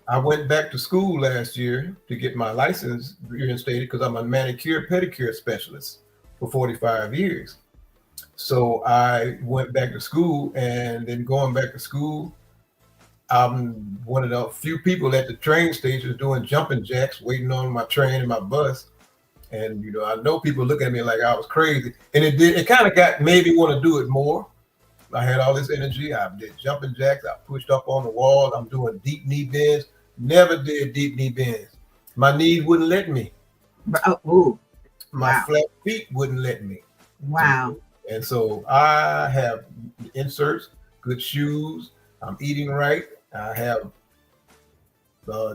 I went back to school last year to get my license reinstated because I'm a manicure pedicure specialist for 45 years. So I went back to school, and then going back to school, I'm one of the few people at the train stations doing jumping jacks, waiting on my train and my bus. And, I know people looking at me like I was crazy. And it kind of made me want to do it more. I had all this energy. I did jumping jacks. I pushed up on the wall. I'm doing deep knee bends. Never did deep knee bends. My knees wouldn't let me. My flat feet wouldn't let me. Wow. And so I have inserts, good shoes. I'm eating right. I have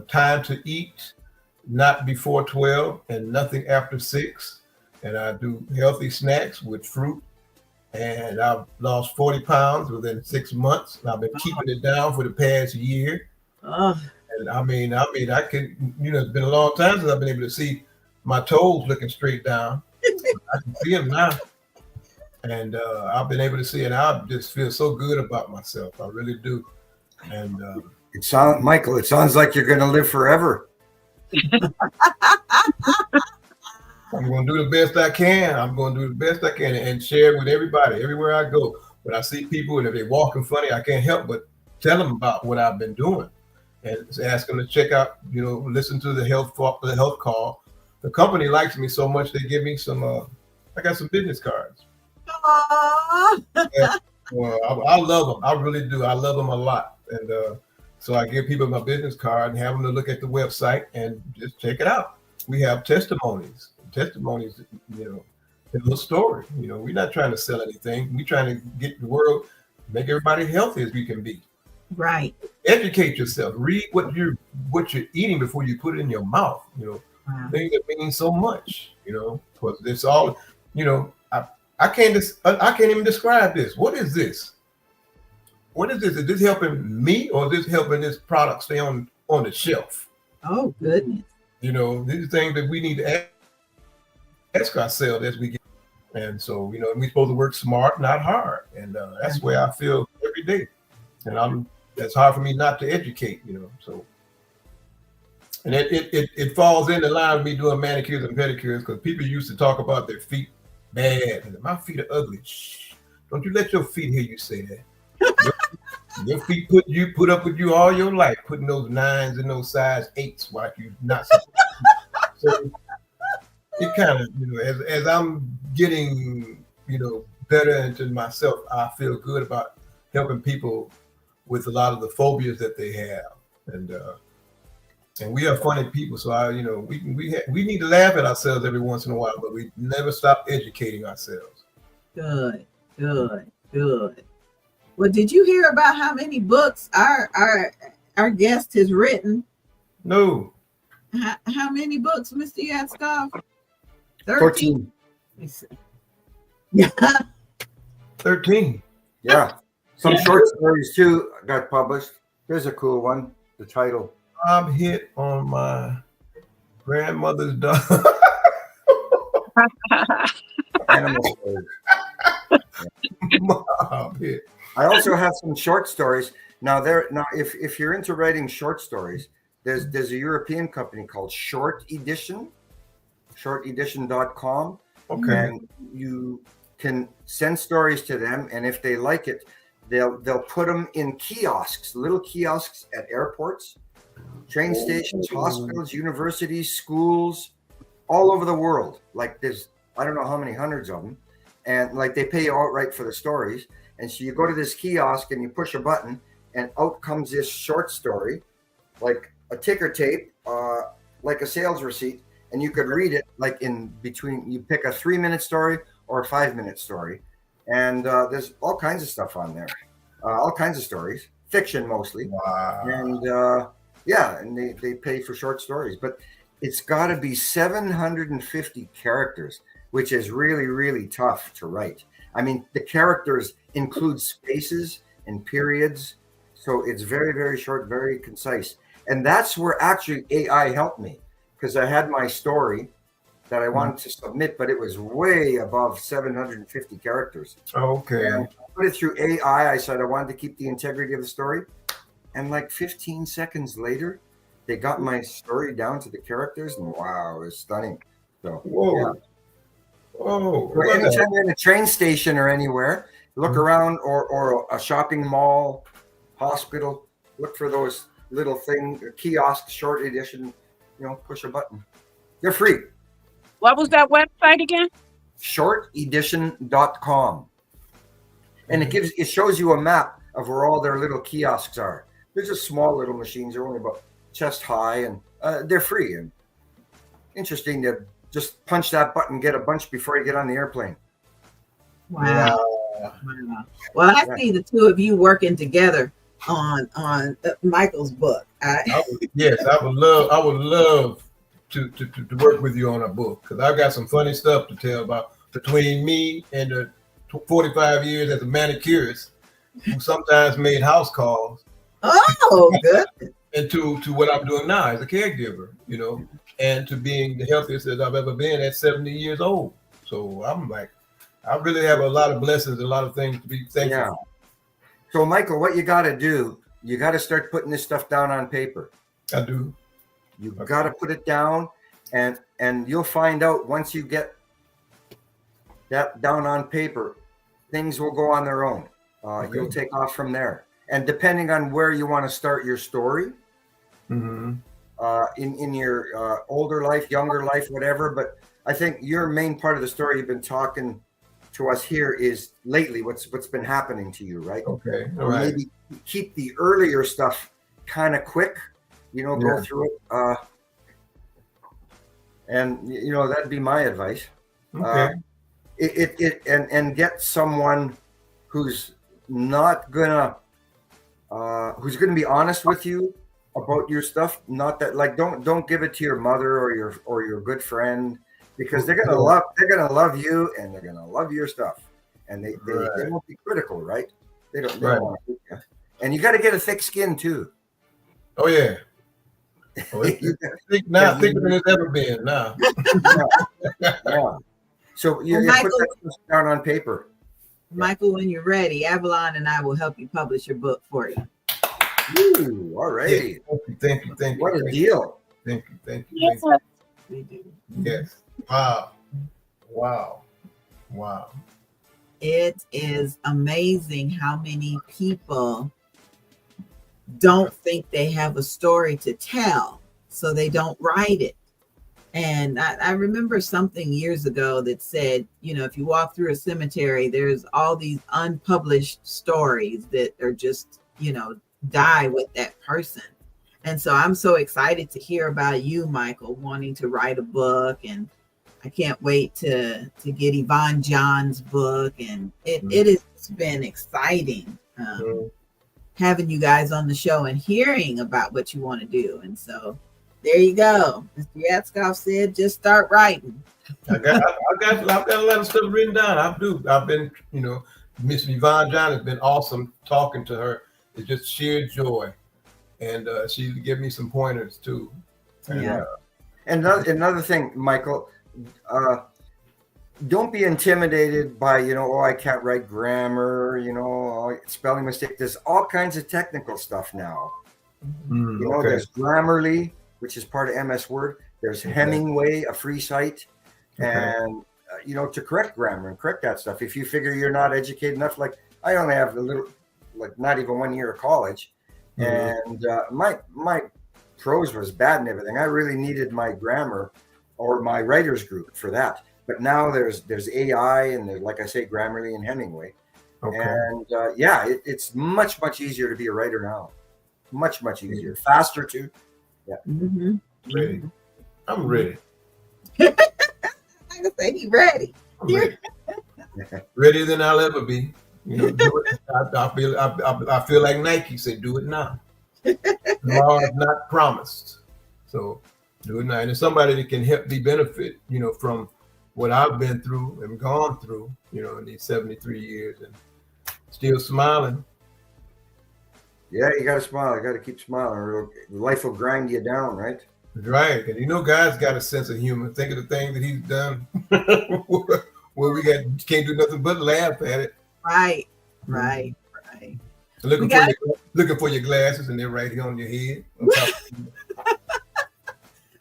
time to eat, not before 12 and nothing after 6. And I do healthy snacks with fruit. And I've lost 40 pounds within 6 months. And I've been keeping it down for the past year. And I mean, I can, it's been a long time since I've been able to see my toes looking straight down. I can see them now. And I've been able to see, and I just feel so good about myself. I really do. And Michael, it sounds like you're going to live forever. I'm going to do the best I can. I'm going to do the best I can and share it with everybody, everywhere I go. When I see people and if they're walking funny, I can't help but tell them about what I've been doing and ask them to check out, listen to the health call. The company likes me so much, they give me some, I got some business cards. Yeah, well, I love them. I really do. I love them a lot. And so I give people my business card and have them to look at the website and just check it out. We have testimonies, tell a story. We're not trying to sell anything. We're trying to get the world, make everybody healthy as we can be. Right. Educate yourself. Read what what you're eating before you put it in your mouth. Wow. Things that mean so much. Because it's all. I can't even describe this. What is this? What is this? Is this helping me, or is this helping this product stay on the shelf? Oh, goodness. These are things that we need to ask ourselves as we get. And so, we're supposed to work smart, not hard. And that's the way I feel every day. And it's hard for me not to educate, so. And it falls in the line with me doing manicures and pedicures, because people used to talk about their feet bad. And my feet are ugly. Shh. Don't you let your feet hear you say that. Your feet put up with you all your life, putting those 9s and those size 8s while you're not supposed to. So it kind of, as I'm getting, better into myself, I feel good about helping people with a lot of the phobias that they have. And we are funny people, so we need to laugh at ourselves every once in a while, but we never stop educating ourselves. Good. Well, did you hear about how many books our guest has written? No. How many books, Mr. Yatskov? 14. Yeah. 13. Yeah. Some short stories too got published. Here's a cool one. The title. I'm hit on my grandmother's dog. Animal stories. Mom hit. I also have some short stories. Now if you're into writing short stories, there's a European company called Short Edition, shortedition.com. Okay. And you can send stories to them, and if they like it, they'll put them in kiosks, little kiosks at airports, train stations, hospitals, universities, schools, all over the world. Like there's, I don't know how many hundreds of them. And like they pay you outright for the stories. And so you go to this kiosk and you push a button and out comes this short story, like a ticker tape, like a sales receipt. And you could read it like in between, you pick a 3-minute story or a 5-minute story. And there's all kinds of stuff on there, all kinds of stories, fiction mostly. Wow. And and they pay for short stories, but it's got to be 750 characters, which is really, really tough to write. I mean, the characters include spaces and periods, so it's very, very short, very concise. And that's where actually AI helped me, because I had my story that I wanted to submit, but it was way above 750 characters. Okay. And I put it through AI. I said I wanted to keep the integrity of the story. And like 15 seconds later, they got my story down to the characters, and wow, it was stunning. So, whoa. Yeah. Oh, or anytime you're in a train station or anywhere, look around, or a shopping mall, hospital, look for those little thing kiosks, Short Edition, push a button. They're free. What was that website again? Shortedition.com. And it shows you a map of where all their little kiosks are. They're just small little machines. They're only about chest high, and they're free. And interesting to just punch that button, get a bunch before you get on the airplane. Wow. Well, I see the two of you working together on Michael's book. Yes, I would love to work with you on a book, because I've got some funny stuff to tell about between me and the 45 years as a manicurist, who sometimes made house calls. Oh, good. And to what I'm doing now as a caregiver, and to being the healthiest that I've ever been at 70 years old. So I'm like, I really have a lot of blessings, a lot of things to be thankful for. So Michael, what you got to do, you got to start putting this stuff down on paper. I do. You've got to put it down, and you'll find out once you get that down on paper, things will go on their own. You'll take off from there. And depending on where you want to start your story, in your older life, younger life, whatever. But I think your main part of the story you've been talking to us here is lately what's been happening to you, right? Okay. All right. Maybe keep the earlier stuff kind of quick, go through it. And that'd be my advice. Okay. And get someone who's not gonna who's gonna be honest with you about your stuff. Not that like don't give it to your mother or your good friend, because they're gonna love you and they're gonna love your stuff, and they won't be critical, right? They don't want to. Yeah. And you got to get a thick skin too. Oh yeah. Oh, it's thick now, thicker than it's ever been now. Yeah. So you put that down on paper. Michael, when you're ready, Avalon and I will help you publish your book for you. Ooh, all right. Thank you. What a deal. Thank you. Yes. We do. Yes. Wow. It is amazing how many people don't think they have a story to tell, so they don't write it. And I remember something years ago that said, if you walk through a cemetery, there's all these unpublished stories that are just, die with that person. And so I'm so excited to hear about you, Michael, wanting to write a book. And I can't wait to get Yvonne John's book. And it has been exciting having you guys on the show and hearing about what you want to do. And so there you go. Mr. Yatskoff said, just start writing. I've got a lot of stuff written down. I've been, Miss Yvonne John has been awesome talking to her. It's just sheer joy. And she gave me some pointers too. And another thing, Michael, don't be intimidated by, I can't write grammar, spelling mistake. There's all kinds of technical stuff now. There's Grammarly, which is part of MS Word. There's Hemingway, a free site. And, to correct grammar and correct that stuff. If you figure you're not educated enough, like I only have not even 1 year of college. And my prose was bad and everything. I really needed my grammar or my writers group for that. But now there's AI and there's, like I say, Grammarly and Hemingway. And it's much easier to be a writer now. Much easier, faster too. Yeah. Ready. I'm ready. I can say he's ready. I'm ready. Readier than I'll ever be. I feel like Nike said, do it now. Tomorrow is not promised. So do it now. And it's somebody that can help me benefit, from what I've been through and gone through, in these 73 years and still smiling. Yeah, you got to smile. You got to keep smiling or life will grind you down, right? Right. And God's got a sense of humor. Think of the things that he's done where we can't do nothing but laugh at it. Right. Looking for your glasses and they're right here on your head.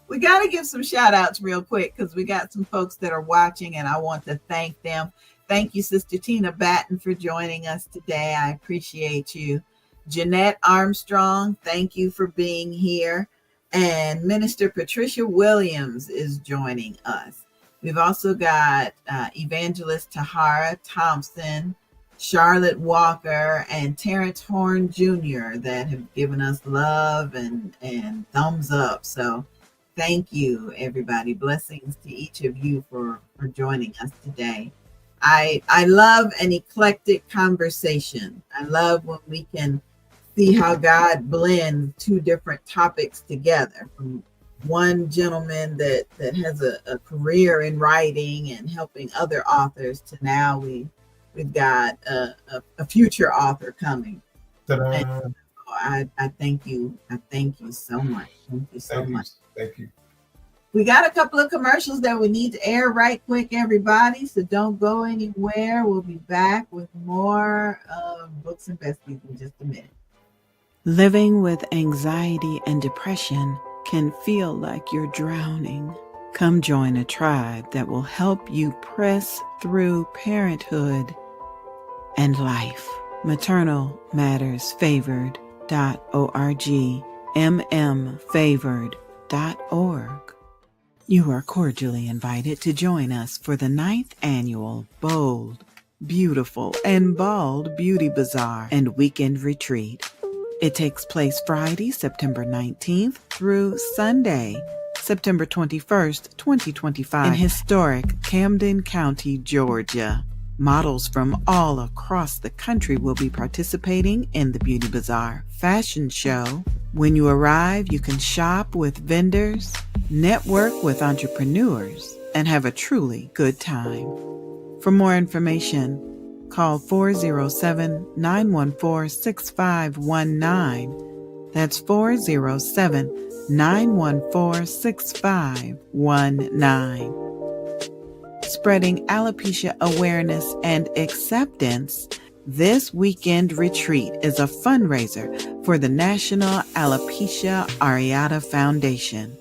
We got to give some shout outs real quick because we got some folks that are watching and I want to thank them. Thank you, Sister Tina Batten, for joining us today. I appreciate you. Jeanette Armstrong, thank you for being here. And Minister Patricia Williams is joining us. We've also got Evangelist Tahara Thompson, Charlotte Walker, and Terrence Horn Jr. that have given us love and thumbs up. So thank you, everybody. Blessings to each of you for joining us today. I love an eclectic conversation. I love when we can see how God blends two different topics together, from one gentleman that has a career in writing and helping other authors to now we've got a future author coming. And I thank you. I thank you so much. Thank you so much. Thank you. We got a couple of commercials that we need to air right quick, everybody. So don't go anywhere. We'll be back with more Books and Besties in just a minute. Living with anxiety and depression can feel like you're drowning. Come join a tribe that will help you press through parenthood and life. maternalmattersfavored.org, mmfavored.org. You are cordially invited to join us for the 9th annual Bold, Beautiful, and Bald Beauty Bazaar and Weekend Retreat. It takes place Friday, September 19th through Sunday, September 21st, 2025 in historic Camden County, Georgia. Models from all across the country will be participating in the Beauty Bazaar fashion show. When you arrive, you can shop with vendors, network with entrepreneurs, and have a truly good time. For more information, call 407-914-6519. That's 407-914-6519. Spreading alopecia awareness and acceptance, this weekend retreat is a fundraiser for the National Alopecia Areata Foundation.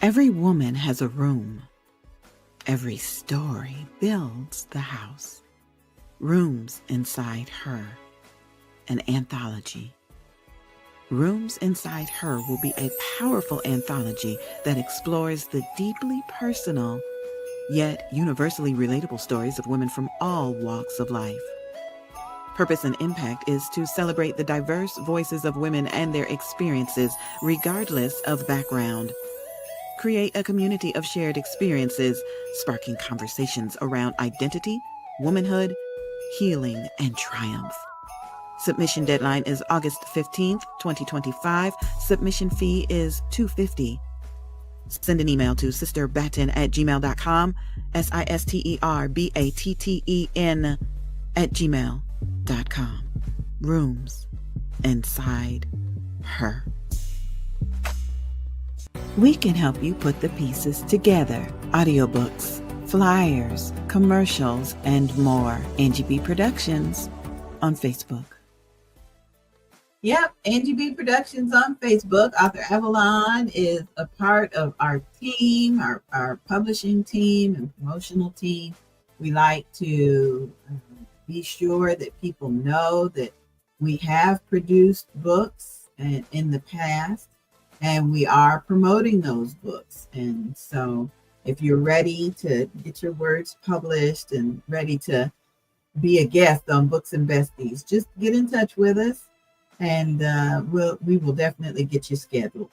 Every woman has a room. Every story builds the house. Rooms inside her, an anthology. Rooms Inside Her will be a powerful anthology that explores the deeply personal, yet universally relatable stories of women from all walks of life. Purpose and Impact is to celebrate the diverse voices of women and their experiences, regardless of background. Create a community of shared experiences, sparking conversations around identity, womanhood, healing, and triumph. Submission deadline is August 15th, 2025. Submission fee is $250. Send an email to sisterbatten@gmail.com, sisterbatten@gmail.com. Rooms Inside Her. We can help you put the pieces together. Audiobooks, flyers, commercials, and more. Angie BEE Productions on Facebook. Yep, Angie BEE Productions on Facebook. Author Avalon is a part of our team, our publishing team and promotional team. We like to be sure that people know that we have produced books in the past, and we are promoting those books. And so if you're ready to get your words published and ready to be a guest on Books and Besties, just get in touch with us. And we will definitely get you scheduled.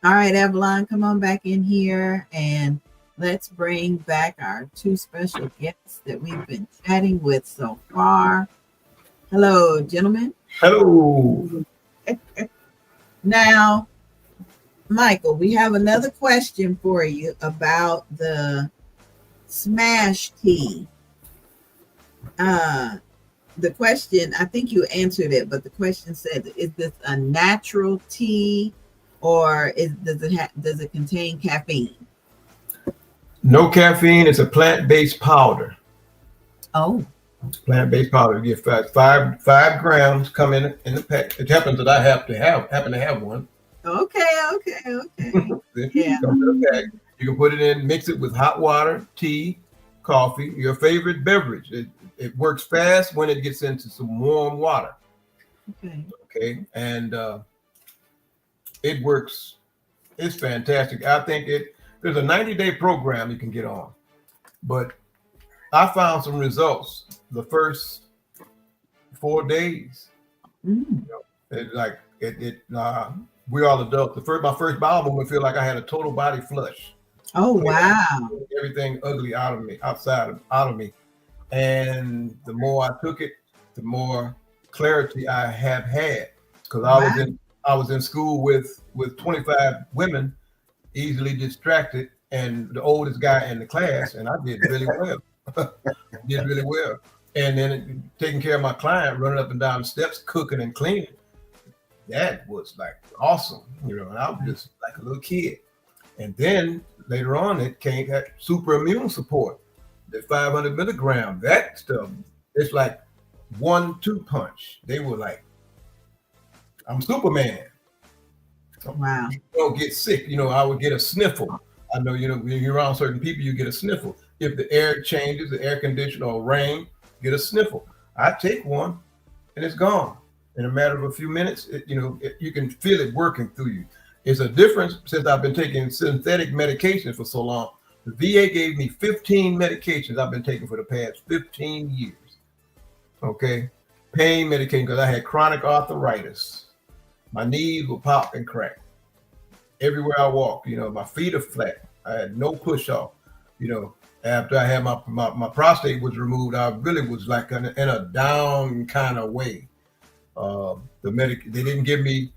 All right, Avalon, come on back in here and let's bring back our two special guests that we've been chatting with so far. Hello, gentlemen. Hello. Now, Michael, we have another question for you about the smash tea. The question, I think you answered it, but the question said, is this a natural tea or does it contain caffeine? No caffeine. It's a plant-based powder. Oh. Plant-based powder. You get five grams come in the pack. It happens that I happen to have one. Okay. Yeah. Comes in the pack. You can put it in, mix it with hot water, tea, coffee, your favorite beverage. It works fast when it gets into some warm water. Okay. And it works. It's fantastic. I think there's a 90-day program you can get on, but I found some results the first 4 days. You know, we're all adults. My first bowel movement feel like I had a total body flush. Oh, wow. Everything ugly out of me. And the more I took it, the more clarity I have had. Because I was in school with 25 women, easily distracted, and the oldest guy in the class, and I did really well. And then taking care of my client, running up and down the steps, cooking and cleaning. That was like awesome, you know, and I was just like a little kid. And then later on, it came that super immune support. The 500 milligram, that stuff, it's like 1-2 punch. They were like, I'm Superman. Wow. You don't get sick. You know, I would get a sniffle. I know, you know, when you're around certain people, you get a sniffle. If the air changes, the air conditioner or rain, get a sniffle. I take one and it's gone. In a matter of a few minutes, you can feel it working through you. It's a difference since I've been taking synthetic medication for so long. The VA gave me 15 medications I've been taking for the past 15 years. Okay. Pain medication because I had chronic arthritis. My knees would pop and crack. Everywhere I walk, you know, my feet are flat. I had no push off. You know, After I had my prostate was removed, I really was like in a down kind of way. They didn't give me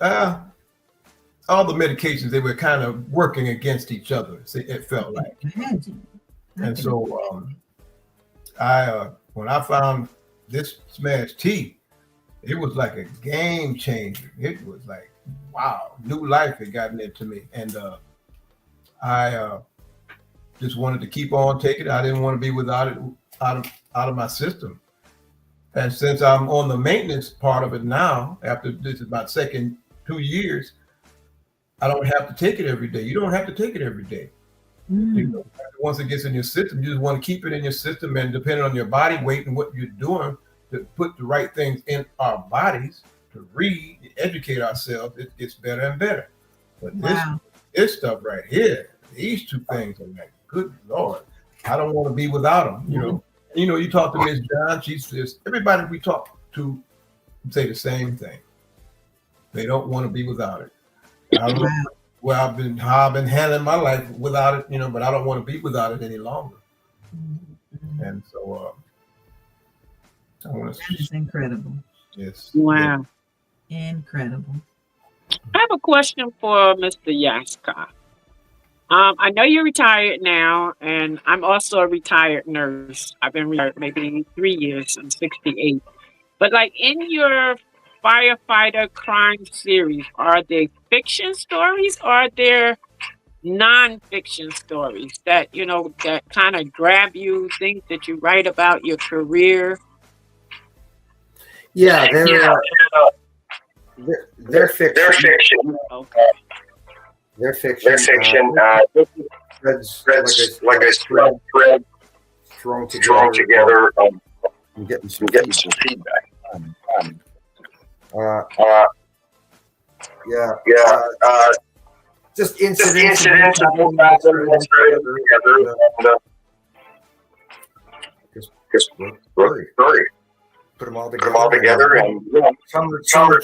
all the medications. They were kind of working against each other. It felt like. And so when I found this smash tea, it was like a game changer. It was like, wow, new life had gotten into me. And I just wanted to keep on taking it. I didn't want to be without it out of my system. And since I'm on the maintenance part of it now, after this is my second 2 years, I don't have to take it every day. You don't have to take it every day. You know, once it gets in your system, you just want to keep it in your system, and depending on your body weight and what you're doing to put the right things in our bodies, to read, to educate ourselves, it gets better and better. But this stuff right here, these two things are like, good Lord, I don't want to be without them. You talk to Miss John, she says, everybody we talk to say the same thing. They don't want to be without it. I don't know how I've been handling my life without it, but I don't want to be without it any longer. And so I want to. That is incredible. Yes. Wow. Incredible. I have a question for Mr. Yaska. I know you're retired now, and I'm also a retired nurse. I've been retired maybe 3 years. I'm 68. But like in your firefighter crime series, are they fiction stories or are there non-fiction stories that that kind of grab you, things that you write about your career? Yeah, they're fiction. They're fiction. Okay. They're fiction. Threads, like I said, strung together. I'm getting some feedback. Just incidents together. Story. Put them all together, and some are true.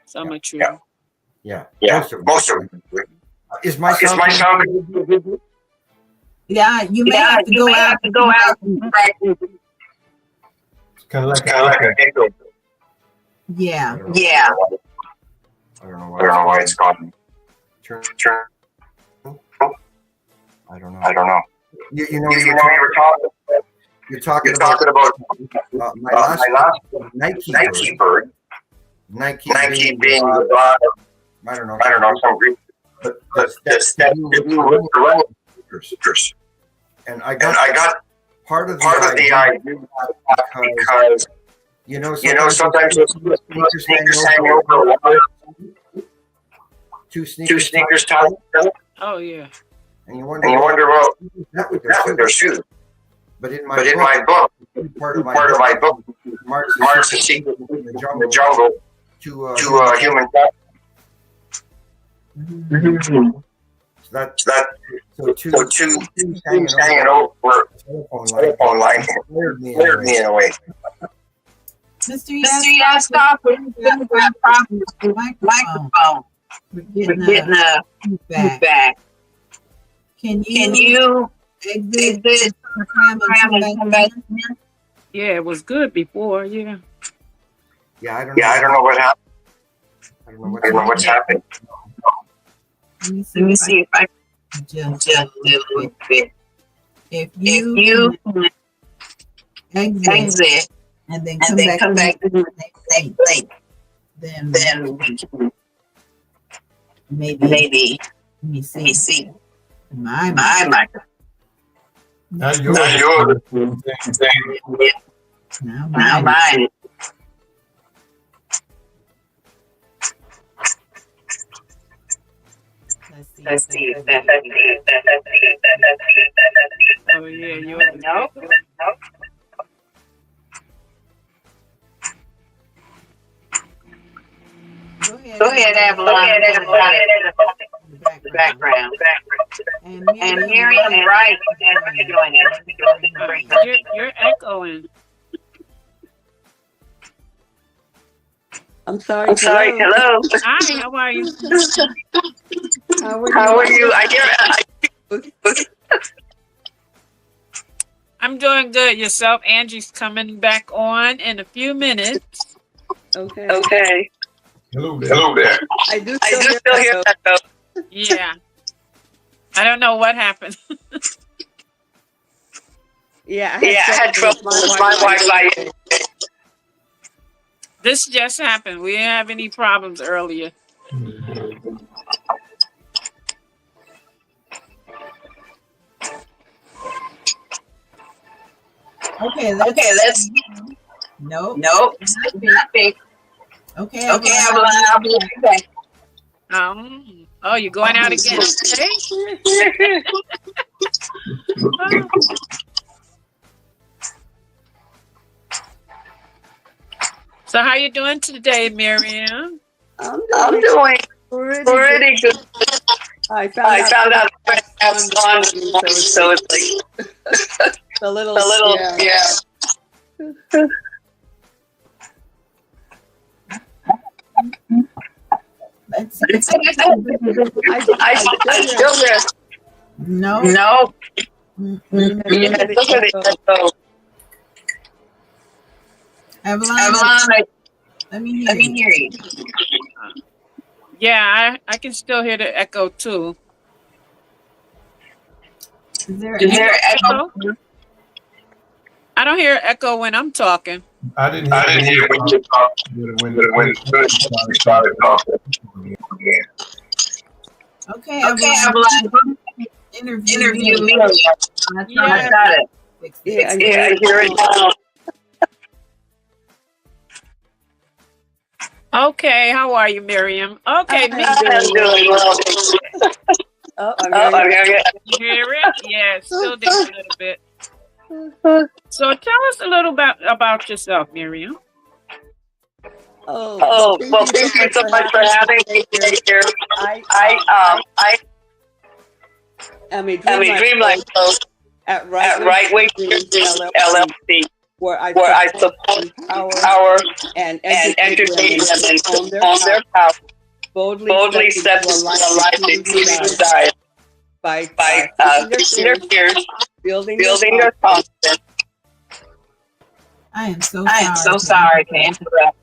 Some are true. Yeah. Most of them. Is my sound good? Yeah, you may have to go out. It's kind of like an echo. Yeah. I don't know why it's gone. Turn. I don't know. You're talking about my last Nike bird. Nike being I don't know, some Greek. But and I got part of the idea because sometimes sneakers hang over two sneakers tied. Oh yeah. And you wonder well, that with their shoes. But in my book, part of my book marks the secret in the jungle to human trafficking. So two hanging over a telephone line scared me in a way. Mr. Yaska, the microphone. We're getting a feedback. Can you exit and come back? Yeah, it was good before. Yeah. Yeah, I don't know what happened. I don't know what's happened. Let me see if I can just do it. If you exit and then come back to the same place, then maybe let me see. My microphone. Not yours. Now mine. Let's see. Oh yeah, yours. No. Go ahead, Avalon. Background. And Miriam and Rice are doing it. You're echoing. I'm sorry. Hello. Hi, how are you? How are you? I'm doing good. Yourself? Angie's coming back on in a few minutes. Okay. Hello there. Hello there. I do still hear that though. Yeah. I don't know what happened. Yeah, I had trouble with my Wi-Fi. This just happened. We didn't have any problems earlier. Okay, let's. Nope. Nope. Okay, Avalon, I'll be right back. Oh, you're going out again. Okay. So how you doing today, Miriam? I'm doing pretty good. I found out that's on, so it's like a little, yeah. Let's see. I still there. No. No. Look at it. So, Avalon, let me hear you. Yeah, I can still hear the echo too. Is there echo? I don't hear echo when I'm talking. I didn't hear when you talking. When it started talking. Okay, Avalon. Interview me. Yeah. I got it. Yeah, I hear it now. Okay, how are you, Miriam? Okay, me I'm doing well. I'm hearing it. You hear it? Yeah, still doing a little bit. So tell us a little about yourself, Miriam. Well, thank you so much for having me here. I am a Dreamlight Coach at Right Way LLC, where I support, empower, and entertain them on their path, boldly step into the life they truly desire by facing their fears, building their confidence. I am so sorry to interrupt.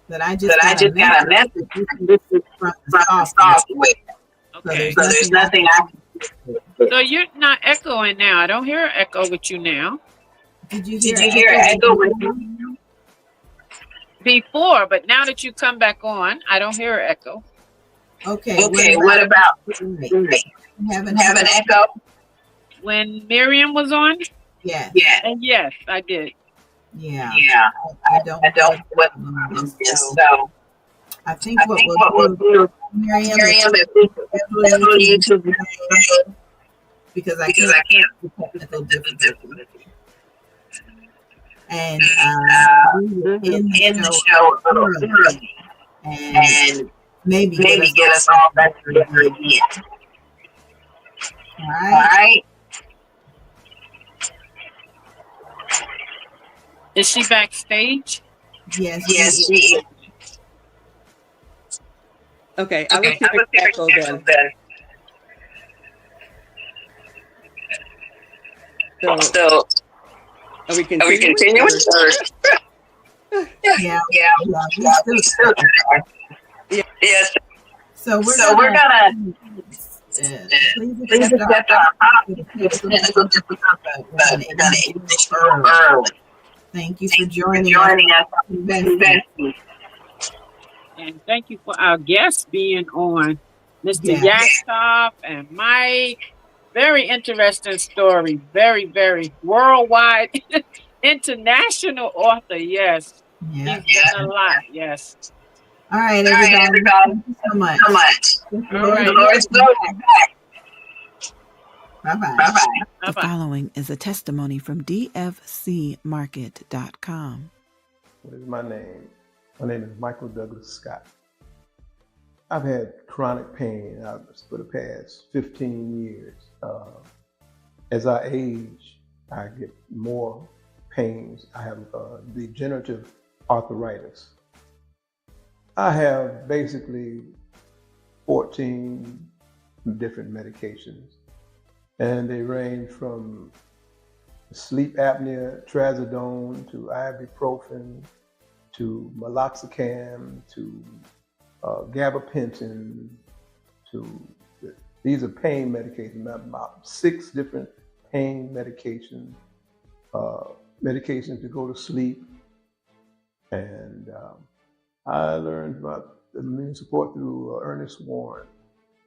That I just got a message. This is from the software. Okay. So there's nothing I can do. So you're not echoing now. I don't hear an echo with you now. Did you hear an echo with you? Before, but now that you come back on, I don't hear an echo. Okay, what about you have an echo? When Miriam was on? Yeah. And yes, I did. Yeah. I don't what so I think what we'll do, Miriam, is we to because I can't do technical difficulties. And in the show early and maybe get us all back together again. All right. Is she backstage? Yes, she is. Okay, I will keep it echo then. So, are we continuing? Yeah. Yes. So we're gonna please accept our early. Thank you for joining us. And thank you for our guests being on, Mr. Yastoff and Mike. Very interesting story. Very, very worldwide, international author. Yes. Yeah. He's done a lot. Yes. All right, everybody. Thank you so much. All right. Bye-bye. The following is a testimony from dfcmarket.com. What is my name? My name is Michael Douglas Scott. I've had chronic pain for the past 15 years. As I age, I get more pains. I have degenerative arthritis. I have basically 14 different medications. And they range from sleep apnea, trazodone, to ibuprofen, to meloxicam, to gabapentin, these are pain medications, about 6 different pain medications, medications to go to sleep. And I learned about immune support through Ernest Warren.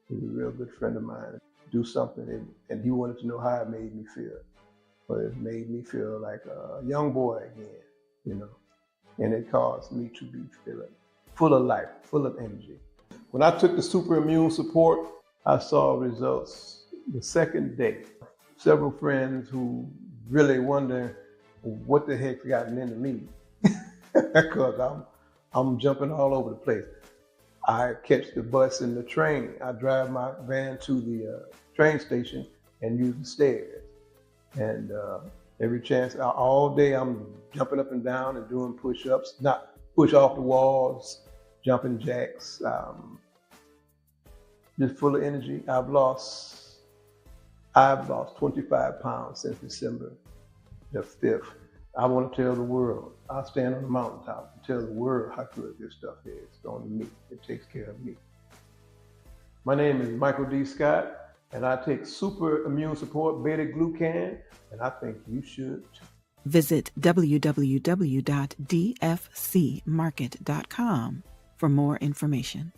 He's a real good friend of mine. Do something, and he wanted to know how it made me feel. But it made me feel like a young boy again, and it caused me to be feeling full of life, full of energy. When I took the super immune support, I saw results the second day. Several friends who really wonder what the heck's gotten into me, because I'm jumping all over the place. I catch the bus and the train. I drive my van to the train station and use the stairs. And every chance, all day I'm jumping up and down and doing push-ups, not push off the walls, jumping jacks, just full of energy. I've lost 25 pounds since December the 5th. I want to tell the world. I'll stand on the mountaintop and tell the world how good this stuff is. It's on me. It takes care of me. My name is Michael D. Scott, and I take super immune support beta-glucan, and I think you should too. Visit www.dfcmarket.com for more information.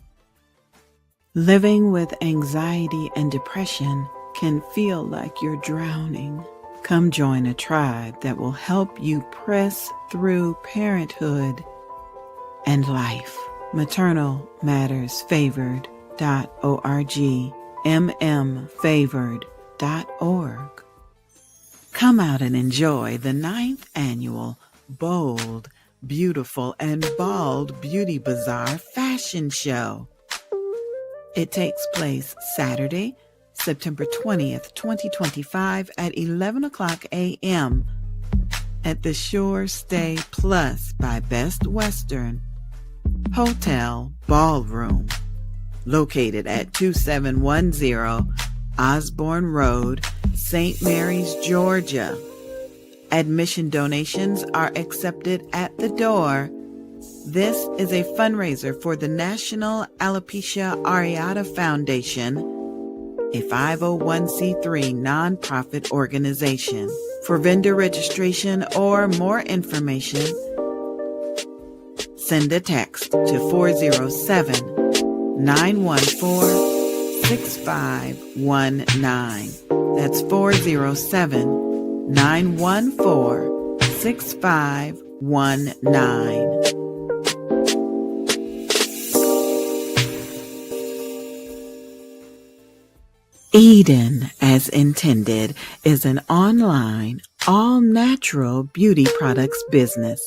Living with anxiety and depression can feel like you're drowning. Come join a tribe that will help you press through parenthood and life. maternalmattersfavored.org, mmfavored.org. Come out and enjoy the 9th annual Bold, Beautiful, and Bald Beauty Bazaar Fashion Show. It takes place Saturday, September 20th, 2025 at 11 o'clock a.m. at the Shore Stay Plus by Best Western Hotel Ballroom, located at 2710 Osborne Road, St. Mary's, Georgia. Admission donations are accepted at the door. This is a fundraiser for the National Alopecia Areata Foundation, a 501c3 nonprofit organization. For vendor registration or more information, send a text to 407-914-6519. That's 407-914-6519. Eden, as Intended, is an online, all-natural beauty products business.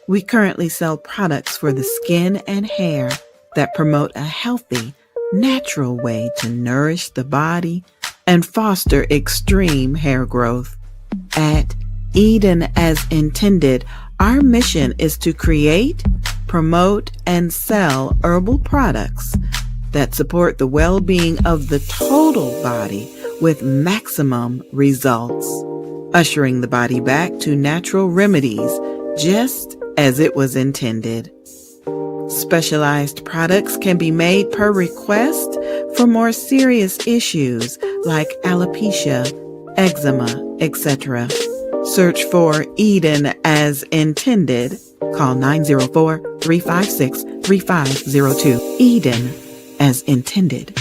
We currently sell products for the skin and hair that promote a healthy, natural way to nourish the body and foster extreme hair growth. At Eden, as Intended, our mission is to create, promote, and sell herbal products that support the well-being of the total body with maximum results, ushering the body back to natural remedies just as it was intended. Specialized products can be made per request for more serious issues like alopecia, eczema, etc. Search for Eden as Intended. Call 904-356-3502. Eden as Intended.